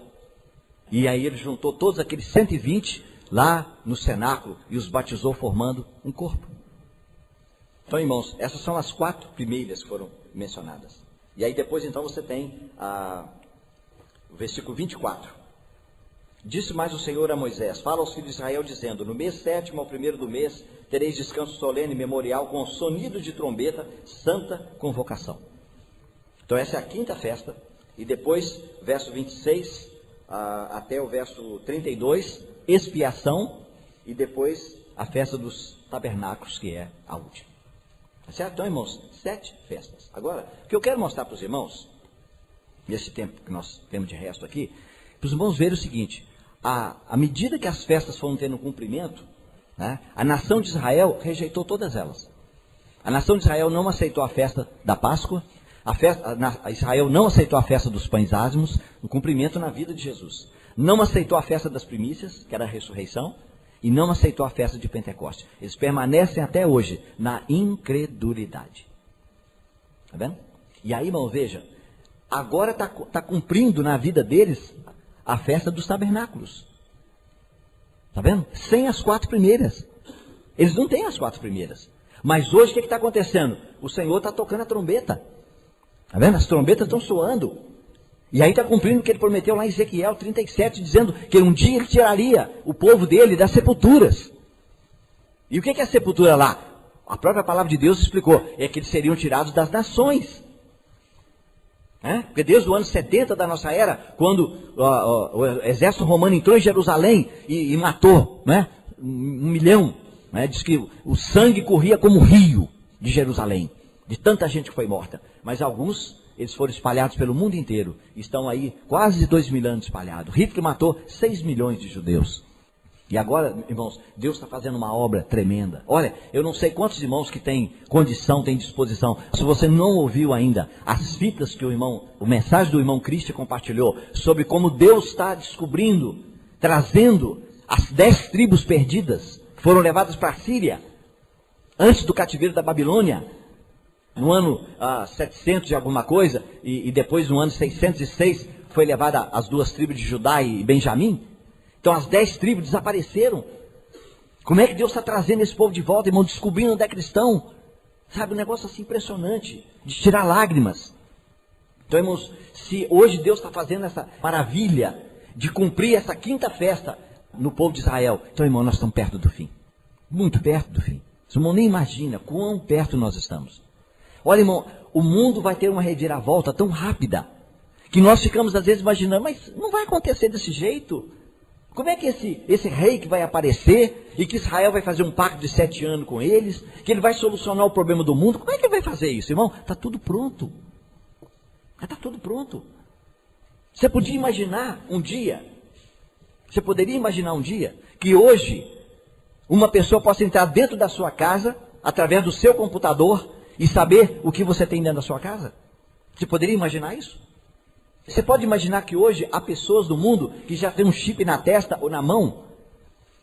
E aí ele juntou todos aqueles 120 lá no cenáculo e os batizou formando um corpo. Então, irmãos, essas são as 4 primeiras que foram mencionadas. E aí depois então você tem o versículo 24. Disse mais o Senhor a Moisés, fala aos filhos de Israel, dizendo, no mês 7º, ao 1º do mês, tereis descanso solene memorial, com sonido de trombeta, santa convocação. Então essa é a 5ª festa, e depois, verso 26, até o verso 32, expiação, e depois a festa dos tabernáculos, que é a última. Tá certo? Então, irmãos, 7 festas. Agora, o que eu quero mostrar para os irmãos, nesse tempo que nós temos de resto aqui, para os irmãos verem o seguinte, à medida que as festas foram tendo cumprimento, né, a nação de Israel rejeitou todas elas. A nação de Israel não aceitou a festa da Páscoa, Israel não aceitou a festa dos pães asmos, no cumprimento na vida de Jesus. Não aceitou a festa das primícias, que era a ressurreição, e não aceitou a festa de Pentecostes. Eles permanecem até hoje na incredulidade. Está vendo? E aí, irmão, veja, agora está cumprindo na vida deles a festa dos tabernáculos. Está vendo? Sem as 4 primeiras. Eles não têm as 4 primeiras. Mas hoje o que está acontecendo? O Senhor está tocando a trombeta. Está vendo? As trombetas estão soando. E aí está cumprindo o que ele prometeu lá em Ezequiel 37, dizendo que um dia ele tiraria o povo dele das sepulturas. E o que é a sepultura lá? A própria palavra de Deus explicou. É que eles seriam tirados das nações. Porque desde o ano 70 da nossa era, quando o exército romano entrou em Jerusalém e matou 1 milhão, diz que o sangue corria como rio de Jerusalém, de tanta gente que foi morta. Mas alguns, eles foram espalhados pelo mundo inteiro. Estão aí quase 2.000 anos espalhados. Hitler matou 6 milhões de judeus. E agora, irmãos, Deus está fazendo uma obra tremenda. Olha, eu não sei quantos irmãos que têm condição, têm disposição. Se você não ouviu ainda as fitas que o mensagem do irmão Christian compartilhou, sobre como Deus está descobrindo, trazendo as 10 tribos perdidas, que foram levadas para a Síria, antes do cativeiro da Babilônia, no ano 700 e alguma coisa, e depois no ano 606, foi levada as 2 tribos de Judá e Benjamim. Então as 10 tribos desapareceram. Como é que Deus está trazendo esse povo de volta, irmão, descobrindo onde é cristão? Sabe, um negócio assim impressionante, de tirar lágrimas. Então, irmãos, se hoje Deus está fazendo essa maravilha de cumprir essa 5ª festa no povo de Israel, então, irmão, nós estamos perto do fim. Muito perto do fim. Você irmão nem imagina quão perto nós estamos. Olha, irmão, o mundo vai ter uma reviravolta tão rápida, que nós ficamos às vezes imaginando, mas não vai acontecer desse jeito. Como é que esse rei que vai aparecer e que Israel vai fazer um pacto de 7 anos com eles, que ele vai solucionar o problema do mundo, como é que ele vai fazer isso, irmão? Está tudo pronto. Está tudo pronto. Você podia imaginar um dia, você poderia imaginar um dia, que hoje uma pessoa possa entrar dentro da sua casa, através do seu computador, e saber o que você tem dentro da sua casa? Você poderia imaginar isso? Você pode imaginar que hoje há pessoas do mundo que já têm um chip na testa ou na mão,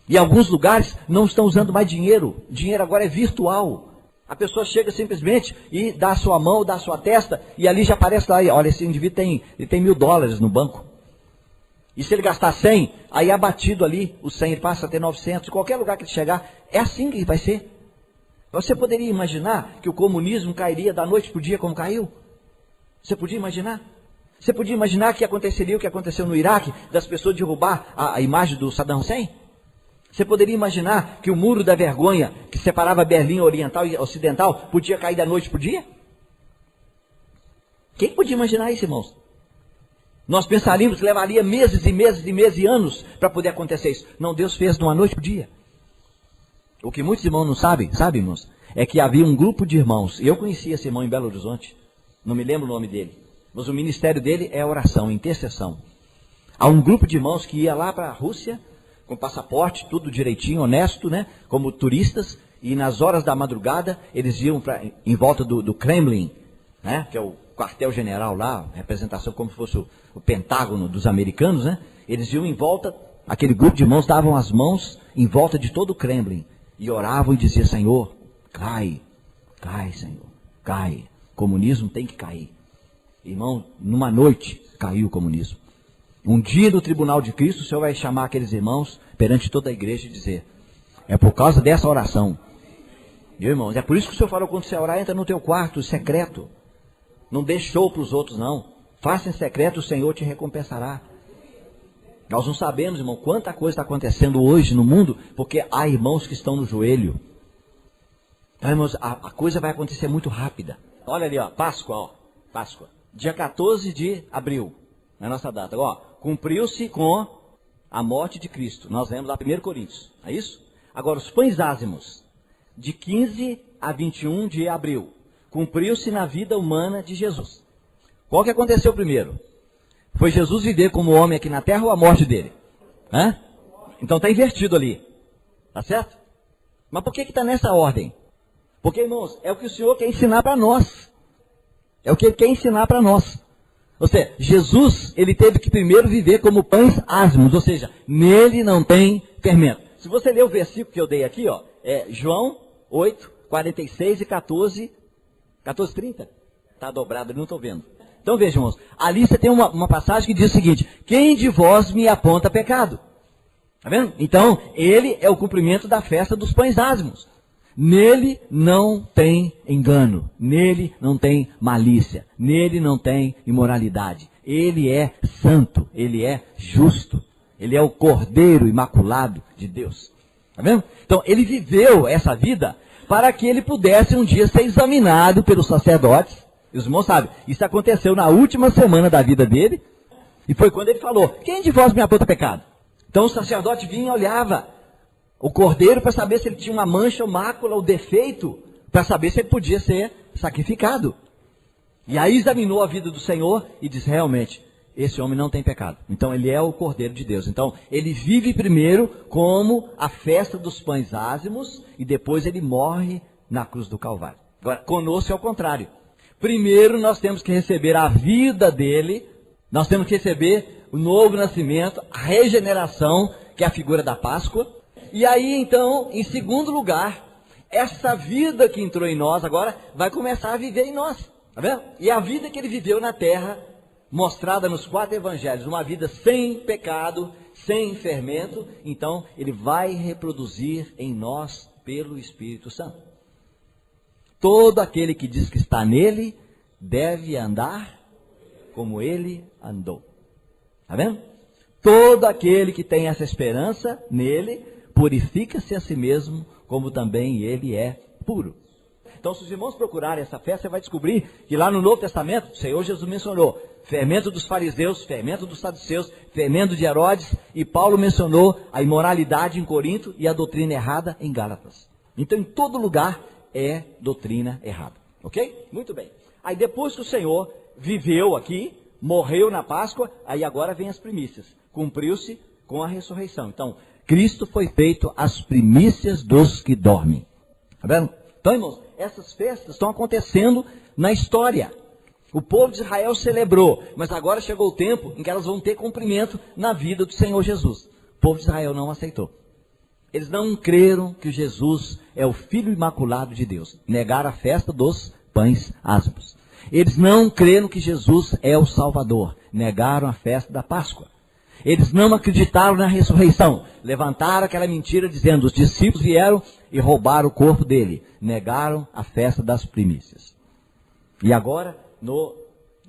e em alguns lugares não estão usando mais dinheiro. O dinheiro agora é virtual. A pessoa chega simplesmente e dá a sua mão, dá a sua testa, e ali já aparece lá, olha, esse indivíduo tem $1.000 no banco. E se ele gastar 100, aí é abatido ali, o 100 ele passa a ter 900, em qualquer lugar que ele chegar, é assim que vai ser. Você poderia imaginar que o comunismo cairia da noite para o dia como caiu? Você podia imaginar? Você podia imaginar que aconteceria o que aconteceu no Iraque, das pessoas derrubar a imagem do Saddam Hussein? Você poderia imaginar que o muro da vergonha, que separava Berlim Oriental e Ocidental, podia cair da noite para o dia? Quem podia imaginar isso, irmãos? Nós pensaríamos que levaria meses e meses e meses e anos para poder acontecer isso. Não, Deus fez de uma noite para o dia. O que muitos irmãos não sabem, sabe, irmãos? É que havia um grupo de irmãos, e eu conhecia esse irmão em Belo Horizonte, não me lembro o nome dele, mas o ministério dele é oração, intercessão. Há um grupo de irmãos que ia lá para a Rússia, com passaporte, tudo direitinho, honesto, como turistas, e nas horas da madrugada eles iam em volta do Kremlin, que é o quartel-general lá, representação como se fosse o Pentágono dos americanos, eles iam em volta, aquele grupo de irmãos davam as mãos em volta de todo o Kremlin, e oravam e diziam, Senhor, cai, Senhor, cai, o comunismo tem que cair. Irmão, numa noite caiu o comunismo. Um dia no tribunal de Cristo, o Senhor vai chamar aqueles irmãos perante toda a igreja e dizer, é por causa dessa oração. Meu irmão, é por isso que o Senhor falou, quando você orar, entra no teu quarto, secreto. Não dê show para os outros, não. Faça em secreto, o Senhor te recompensará. Nós não sabemos, irmão, quanta coisa está acontecendo hoje no mundo, porque há irmãos que estão no joelho. Então, irmãos, a coisa vai acontecer muito rápida. Olha ali, Páscoa, Páscoa. Dia 14 de abril, na nossa data. Cumpriu-se com a morte de Cristo. Nós lemos lá 1 Coríntios, é isso? Agora, os pães ázimos, de 15 a 21 de abril, cumpriu-se na vida humana de Jesus. Qual que aconteceu primeiro? Foi Jesus viver como homem aqui na terra ou a morte dele? Então está invertido ali. Tá certo? Mas por que está nessa ordem? Porque, irmãos, é o que o Senhor quer ensinar para nós. É o que Ele quer ensinar para nós. Ou seja, Jesus, Ele teve que primeiro viver como pães ázimos. Ou seja, nele não tem fermento. Se você ler o versículo que eu dei aqui, é João 8, 46 e 14, 30. Está dobrado, não estou vendo. Então vejam, irmãos, ali você tem uma passagem que diz o seguinte: quem de vós me aponta pecado? Está vendo? Então, ele é o cumprimento da festa dos pães ázimos. Nele não tem engano, nele não tem malícia, nele não tem imoralidade. Ele é santo, ele é justo, ele é o Cordeiro Imaculado de Deus. Está vendo? Então, ele viveu essa vida para que ele pudesse um dia ser examinado pelos sacerdotes. E os irmãos sabem, isso aconteceu na última semana da vida dele, e foi quando ele falou: quem de vós me aponta pecado? Então o sacerdote vinha e olhava o cordeiro para saber se ele tinha uma mancha, ou mácula, ou defeito, para saber se ele podia ser sacrificado. E aí examinou a vida do Senhor e disse: realmente, esse homem não tem pecado. Então ele é o Cordeiro de Deus. Então ele vive primeiro como a festa dos pães ázimos e depois ele morre na cruz do Calvário. Agora, conosco é o contrário. Primeiro nós temos que receber a vida dele, nós temos que receber o novo nascimento, a regeneração, que é a figura da Páscoa. E aí então, em segundo lugar, essa vida que entrou em nós agora vai começar a viver em nós. Tá vendo? E a vida que ele viveu na terra, mostrada nos 4 evangelhos, uma vida sem pecado, sem fermento, então ele vai reproduzir em nós pelo Espírito Santo. Todo aquele que diz que está nele, deve andar como ele andou. Está vendo? Todo aquele que tem essa esperança nele, purifica-se a si mesmo, como também ele é puro. Então, se os irmãos procurarem essa festa, você vai descobrir que lá no Novo Testamento, o Senhor Jesus mencionou fermento dos fariseus, fermento dos saduceus, fermento de Herodes, e Paulo mencionou a imoralidade em Corinto e a doutrina errada em Gálatas. Então, em todo lugar é doutrina errada. Ok? Muito bem. Aí depois que o Senhor viveu aqui, morreu na Páscoa, aí agora vem as primícias. Cumpriu-se com a ressurreição. Então, Cristo foi feito as primícias dos que dormem. Está vendo? Então, irmãos, essas festas estão acontecendo na história. O povo de Israel celebrou, mas agora chegou o tempo em que elas vão ter cumprimento na vida do Senhor Jesus. O povo de Israel não aceitou. Eles não creram que Jesus é o Filho Imaculado de Deus. Negaram a festa dos pães ázimos. Eles não creram que Jesus é o Salvador. Negaram a festa da Páscoa. Eles não acreditaram na ressurreição. Levantaram aquela mentira dizendo: os discípulos vieram e roubaram o corpo dele. Negaram a festa das primícias. E agora, no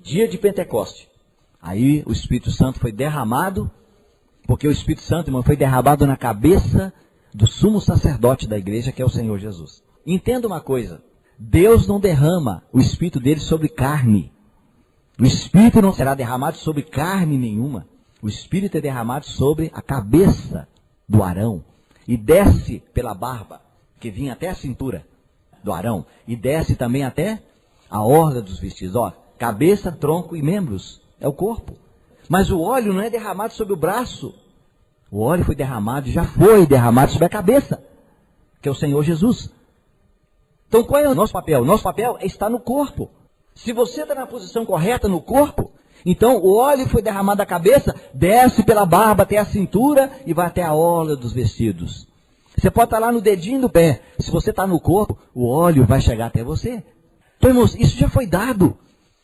dia de Pentecoste, aí o Espírito Santo foi derramado, porque o Espírito Santo, irmão, foi derramado na cabeça do sumo sacerdote da igreja, que é o Senhor Jesus. Entenda uma coisa: Deus não derrama o Espírito dele sobre carne. O Espírito não será derramado sobre carne nenhuma. O Espírito é derramado sobre a cabeça do Arão e desce pela barba, que vinha até a cintura do Arão, e desce também até a orla dos vestidos. Ó, cabeça, tronco e membros, é o corpo. Mas o óleo não é derramado sobre o braço. O óleo foi derramado, já foi derramado sobre a cabeça, que é o Senhor Jesus. Então qual é o nosso papel? Nosso papel é estar no corpo. Se você está na posição correta no corpo, então o óleo foi derramado da cabeça, desce pela barba até a cintura e vai até a orla dos vestidos. Você pode estar lá no dedinho do pé. Se você está no corpo, o óleo vai chegar até você. Então, irmãos, isso já foi dado.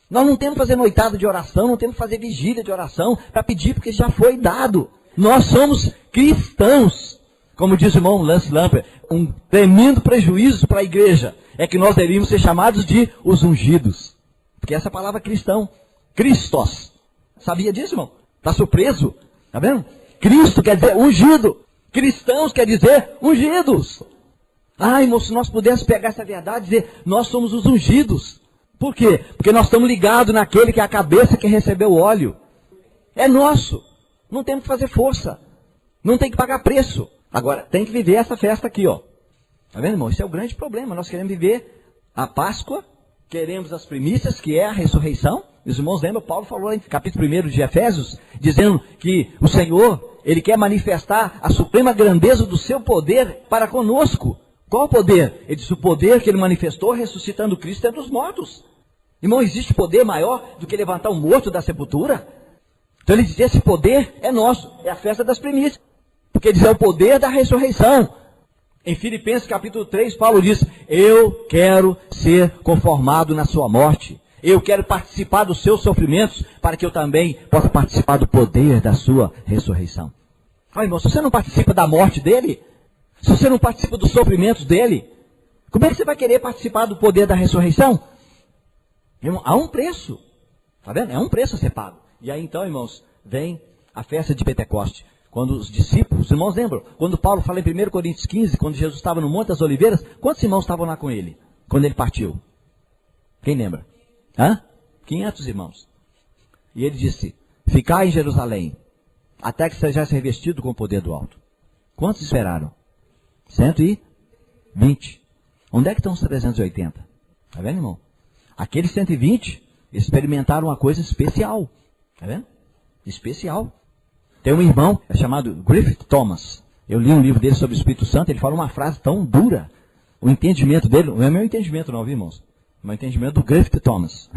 Nós não temos que fazer noitada de oração, não temos que fazer vigília de oração para pedir, porque já foi dado. Nós somos cristãos. Como diz o irmão Lance Lamper, um tremendo prejuízo para a igreja é que nós deveríamos ser chamados de os ungidos. Porque essa palavra cristão, Christos. Sabia disso, irmão? Está surpreso? Está vendo? Cristo quer dizer ungido. Cristãos quer dizer ungidos. Ah, irmão, se nós pudéssemos pegar essa verdade e dizer, nós somos os ungidos. Por quê? Porque nós estamos ligados naquele que é a cabeça que recebeu o óleo. É nosso. Não temos que fazer força. Não tem que pagar preço. Agora, tem que viver essa festa aqui, ó. Está vendo, irmão? Isso é o grande problema. Nós queremos viver a Páscoa, queremos as primícias, que é a ressurreição. Os irmãos lembram, Paulo falou em capítulo 1 de Efésios, dizendo que o Senhor, Ele quer manifestar a suprema grandeza do seu poder para conosco. Qual o poder? Ele disse, o poder que Ele manifestou ressuscitando Cristo entre os mortos. Irmão, existe poder maior do que levantar um morto da sepultura? Então Ele diz, esse poder é nosso, é a festa das primícias. Porque Ele diz, é o poder da ressurreição. Em Filipenses capítulo 3, Paulo diz, eu quero ser conformado na sua morte. Eu quero participar dos seus sofrimentos para que eu também possa participar do poder da sua ressurreição. Irmão, se você não participa da morte dele, se você não participa dos sofrimentos dele, como é que você vai querer participar do poder da ressurreição? Irmão, há um preço. Está vendo? É um preço a ser pago. E aí então, irmãos, vem a festa de Pentecoste. Quando os discípulos, os irmãos lembram? Quando Paulo fala em 1 Coríntios 15, quando Jesus estava no Monte das Oliveiras, quantos irmãos estavam lá com ele? Quando ele partiu? Quem lembra? 500 irmãos. E ele disse, ficai em Jerusalém, até que seja revestido com o poder do alto. Quantos esperaram? 120. Onde é que estão os 380? Está vendo, irmão? Aqueles 120 experimentaram uma coisa especial. Está vendo? Especial. Tem um irmão, é chamado Griffith Thomas. Eu li um livro dele sobre o Espírito Santo, ele fala uma frase tão dura. O entendimento dele, não é meu entendimento não, viu, irmãos? É o entendimento do Griffith Thomas.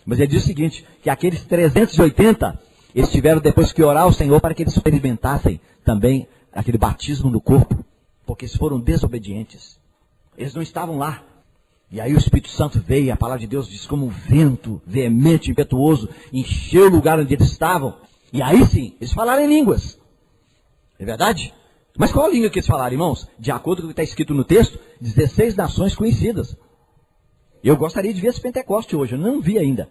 Mas ele diz o seguinte, que aqueles 380, eles tiveram depois que orar ao Senhor para que eles experimentassem também aquele batismo no corpo. Porque eles foram desobedientes. Eles não estavam lá. E aí o Espírito Santo veio, a palavra de Deus diz, como um vento veemente, impetuoso, encheu o lugar onde eles estavam. E aí sim, eles falaram em línguas. É verdade? Mas qual a língua que eles falaram, irmãos? De acordo com o que está escrito no texto, 16 nações conhecidas. Eu gostaria de ver esse Pentecoste hoje, eu não vi ainda.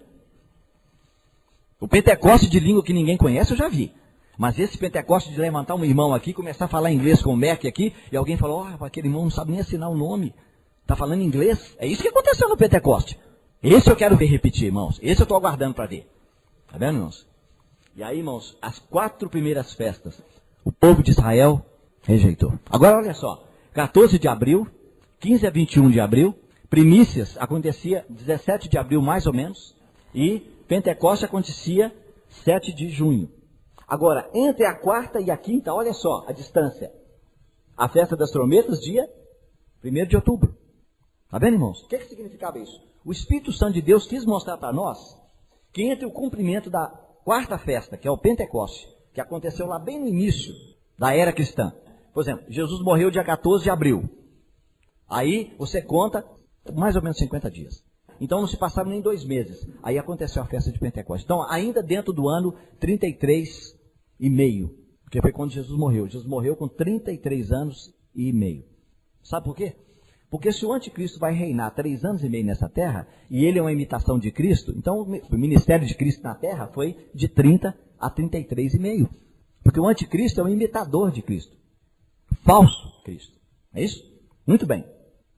O Pentecoste de língua que ninguém conhece, eu já vi. Mas esse Pentecoste de levantar um irmão aqui, começar a falar inglês com o Mac aqui, e alguém falou, aquele irmão não sabe nem assinar o nome. Está falando inglês? É isso que aconteceu no Pentecoste. Esse eu quero ver repetir, irmãos. Esse eu estou aguardando para ver. Está vendo, irmãos? E aí, irmãos, as 4 primeiras festas, o povo de Israel rejeitou. Agora, olha só. 14 de abril, 15 a 21 de abril, primícias acontecia 17 de abril, mais ou menos, e Pentecoste acontecia 7 de junho. Agora, entre a 4ª e a 5ª, olha só a distância. A festa das trombetas, dia 1º de outubro. Está vendo, irmãos? O que significava isso? O Espírito Santo de Deus quis mostrar para nós que entre o cumprimento da 4ª festa, que é o Pentecoste, que aconteceu lá bem no início da era cristã. Por exemplo, Jesus morreu dia 14 de abril. Aí você conta mais ou menos 50 dias. Então não se passaram nem 2 meses. Aí aconteceu a festa de Pentecoste. Então ainda dentro do ano 33 e meio. Porque foi quando Jesus morreu. Jesus morreu com 33 anos e meio. Sabe por quê? Porque se o anticristo vai reinar 3 anos e meio nessa terra, e ele é uma imitação de Cristo, então o ministério de Cristo na terra foi de 30 a 33 e meio. Porque o anticristo é um imitador de Cristo. Falso Cristo. É isso? Muito bem.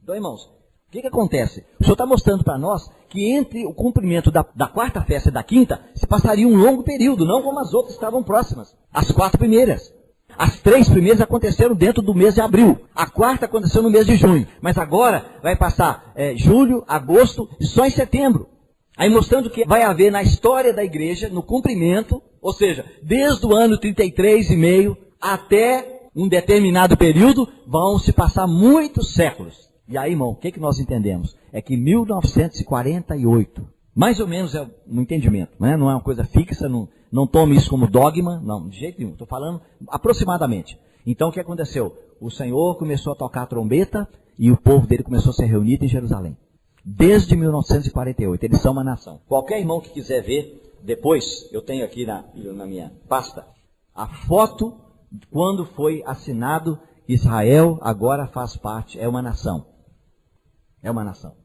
Então, irmãos, o que acontece? O Senhor está mostrando para nós que entre o cumprimento da 4ª festa e da 5ª, se passaria um longo período, não como as outras estavam próximas. As 4 primeiras. As 3 primeiras aconteceram dentro do mês de abril. A 4ª aconteceu no mês de junho. Mas agora vai passar julho, agosto e só em setembro. Aí mostrando que vai haver na história da igreja, no cumprimento, ou seja, desde o ano 33 e meio até um determinado período, vão se passar muitos séculos. E aí, irmão, o que nós entendemos? É que 1948, mais ou menos é um entendimento, né? Não é uma coisa fixa, não tome isso como dogma, não, de jeito nenhum, estou falando aproximadamente. Então o que aconteceu? O Senhor começou a tocar a trombeta e o povo dele começou a se reunir em Jerusalém. Desde 1948, eles são uma nação. Qualquer irmão que quiser ver, depois, eu tenho aqui na minha pasta, a foto de quando foi assinado Israel agora faz parte, é uma nação. É uma nação.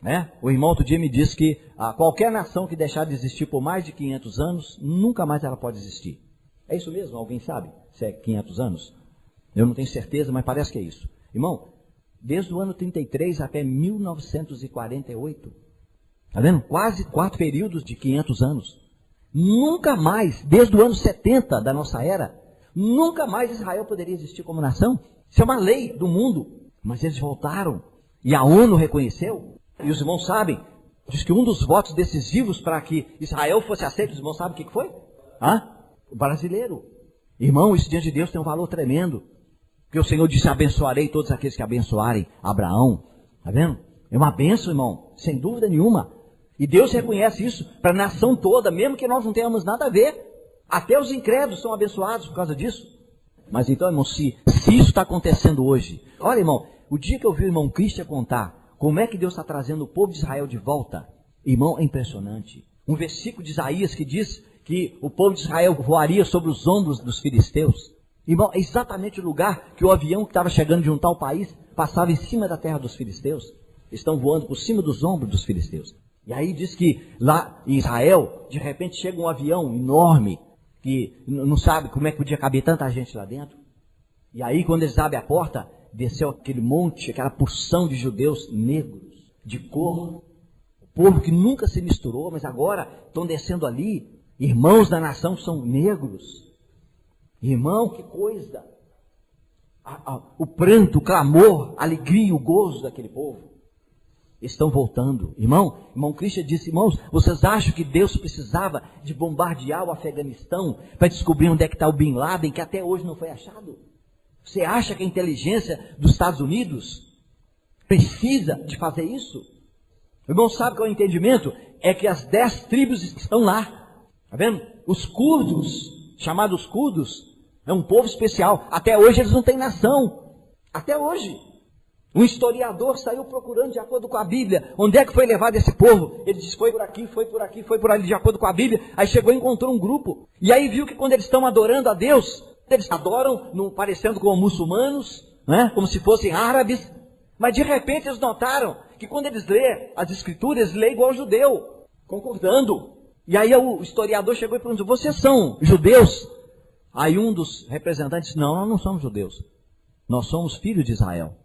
Né? O irmão outro dia me disse que qualquer nação que deixar de existir por mais de 500 anos, nunca mais ela pode existir. É isso mesmo? Alguém sabe se é 500 anos? Eu não tenho certeza, mas parece que é isso. Irmão, desde o ano 33 até 1948, está vendo? Quase 4 períodos de 500 anos. Nunca mais, desde o ano 70 da nossa era, nunca mais Israel poderia existir como nação. Isso é uma lei do mundo. Mas eles voltaram e a ONU reconheceu. E os irmãos sabem, diz que um dos votos decisivos para que Israel fosse aceito, os irmãos sabem o que foi? O brasileiro. Irmão, isso diante de Deus tem um valor tremendo. Porque o Senhor disse, abençoarei todos aqueles que abençoarem Abraão. Está vendo? É uma bênção, irmão, sem dúvida nenhuma. E Deus reconhece isso para a nação toda, mesmo que nós não tenhamos nada a ver. Até os incrédulos são abençoados por causa disso. Mas então, irmão, se isso está acontecendo hoje, olha, irmão, o dia que eu vi o irmão Christian contar como é que Deus está trazendo o povo de Israel de volta, Irmão, é impressionante. Um versículo de Isaías que diz que o povo de Israel voaria sobre os ombros dos filisteus. Irmão, é exatamente o lugar que o avião que estava chegando de um tal país passava em cima da terra dos filisteus. Eles estão voando por cima dos ombros dos filisteus. E aí diz que lá em Israel, de repente chega um avião enorme, que não sabe como é que podia caber tanta gente lá dentro. E aí quando eles abrem a porta, desceu aquele monte, aquela porção de judeus negros, de cor. O povo que nunca se misturou, mas agora estão descendo ali. Irmãos da nação são negros. Irmão, que coisa! O pranto, o clamor, a alegria, o gozo daquele povo. Estão voltando. Irmão Christian disse, irmãos, vocês acham que Deus precisava de bombardear o Afeganistão para descobrir onde é que está o Bin Laden, que até hoje não foi achado? Você acha que a inteligência dos Estados Unidos precisa de fazer isso? O irmão sabe qual é o entendimento? É que as 10 tribos estão lá. Está vendo? Os curdos, chamados curdos, é um povo especial. Até hoje eles não têm nação. Até hoje. Um historiador saiu procurando, de acordo com a Bíblia, onde é que foi levado esse povo. Ele disse, foi por aqui, foi por aqui, foi por ali, de acordo com a Bíblia. Aí chegou e encontrou um grupo. E aí viu que quando eles estão adorando a Deus, eles adoram, parecendo como muçulmanos, né? Como se fossem árabes. Mas de repente eles notaram que quando eles lêem as escrituras, eles lêem igual judeu, concordando. E aí o historiador chegou e perguntou, vocês são judeus? Aí um dos representantes disse, não, nós não somos judeus. Nós somos filhos de Israel.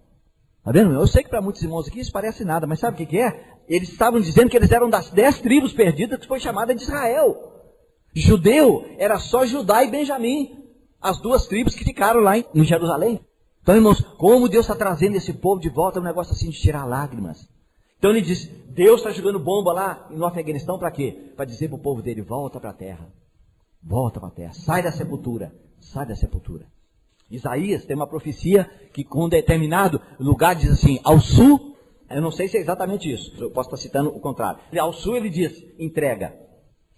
Está vendo? Eu sei que para muitos irmãos aqui isso parece nada, mas sabe o que é? Eles estavam dizendo que eles eram das 10 tribos perdidas que foi chamada de Israel. Judeu era só Judá e Benjamim, as 2 tribos que ficaram lá em Jerusalém. Então, irmãos, como Deus está trazendo esse povo de volta, é um negócio assim de tirar lágrimas. Então ele diz, Deus está jogando bomba lá no Afeganistão para quê? Para dizer para o povo dele, volta para a terra. Volta para a terra, sai da sepultura, sai da sepultura. Isaías tem uma profecia que com um determinado lugar diz assim, ao sul, eu não sei se é exatamente isso, eu posso estar citando o contrário. Ao sul ele diz, entrega.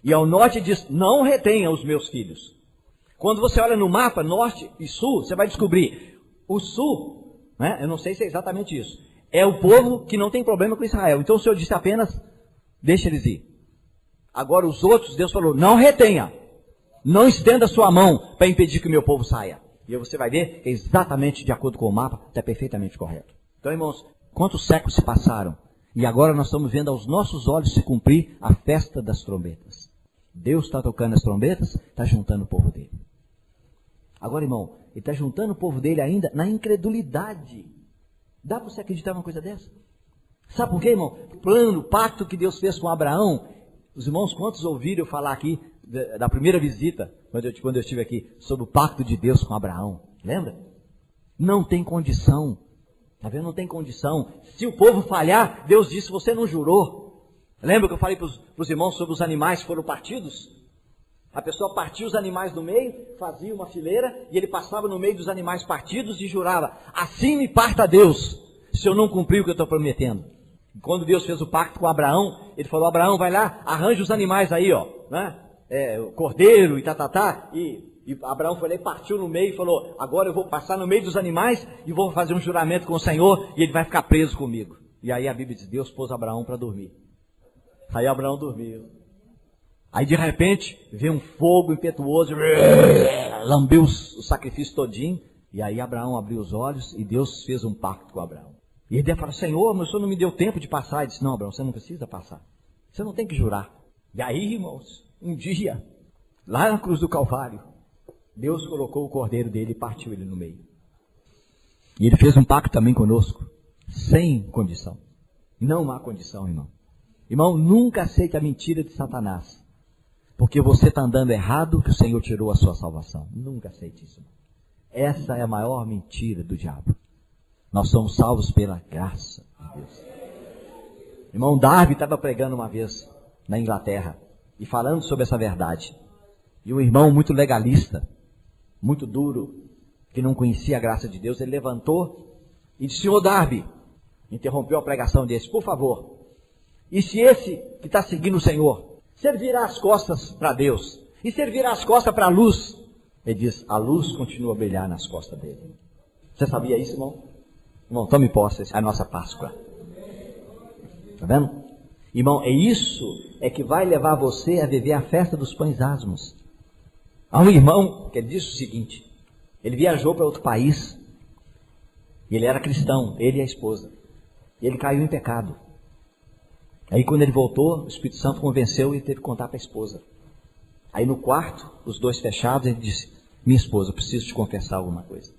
E ao norte diz, não retenha os meus filhos. Quando você olha no mapa, norte e sul, você vai descobrir, o sul, né, eu não sei se é exatamente isso, é o povo que não tem problema com Israel. Então o Senhor disse apenas, deixa eles ir. Agora os outros, Deus falou, não retenha. Não estenda sua mão para impedir que o meu povo saia. E aí você vai ver que é exatamente de acordo com o mapa, está perfeitamente correto. Então, irmãos, quantos séculos se passaram? E agora nós estamos vendo aos nossos olhos se cumprir a festa das trombetas. Deus está tocando as trombetas, está juntando o povo dele. Agora, irmão, ele está juntando o povo dele ainda na incredulidade. Dá para você acreditar numa coisa dessa? Sabe por quê, irmão? O plano, o pacto que Deus fez com Abraão. Os irmãos, quantos ouviram eu falar aqui da primeira visita, quando eu estive aqui, sobre o pacto de Deus com Abraão? Lembra? Não tem condição. Está vendo? Não tem condição. Se o povo falhar, Deus disse, você não jurou. Lembra que eu falei para os irmãos sobre os animais que foram partidos? A pessoa partia os animais no meio, fazia uma fileira, e ele passava no meio dos animais partidos e jurava, assim me parta Deus, se eu não cumprir o que eu estou prometendo. Quando Deus fez o pacto com Abraão, ele falou, Abraão, vai lá, arranja os animais aí, ó, né? O cordeiro e e Abraão foi lá e partiu no meio e falou, agora eu vou passar no meio dos animais e vou fazer um juramento com o Senhor e ele vai ficar preso comigo. E aí a Bíblia diz, Deus pôs Abraão para dormir. Aí Abraão dormiu. Aí de repente veio um fogo impetuoso, lambeu o sacrifício todinho, e aí Abraão abriu os olhos e Deus fez um pacto com Abraão. E ele falou, Senhor, mas o Senhor não me deu tempo de passar. Ele disse, não, Abraão, você não precisa passar. Você não tem que jurar. E aí, irmãos, um dia, lá na cruz do Calvário, Deus colocou o cordeiro dele e partiu ele no meio. E ele fez um pacto também conosco, sem condição. Não há condição, irmão. Irmão, nunca aceite a mentira de Satanás. Porque você está andando errado, que o Senhor tirou a sua salvação. Nunca aceite isso. Essa é a maior mentira do diabo. Nós somos salvos pela graça de Deus. Irmão Darby estava pregando uma vez na Inglaterra e falando sobre essa verdade. E um irmão muito legalista, muito duro, que não conhecia a graça de Deus, ele levantou e disse, Senhor Darby, interrompeu a pregação desse, por favor, e se esse que está seguindo o Senhor, se ele virar as costas para Deus, e se ele virar as costas para a luz, ele diz, a luz continua a brilhar nas costas dele. Você sabia isso, irmão? Irmão, tome posse, é a nossa Páscoa. Está vendo? Irmão, é isso que vai levar você a viver a festa dos pães asmos. Há um irmão que disse o seguinte, ele viajou para outro país, ele era cristão, ele e a esposa, e ele caiu em pecado. Aí quando ele voltou, o Espírito Santo convenceu e teve que contar para a esposa. Aí no quarto, os dois fechados, ele disse, minha esposa, eu preciso te confessar alguma coisa.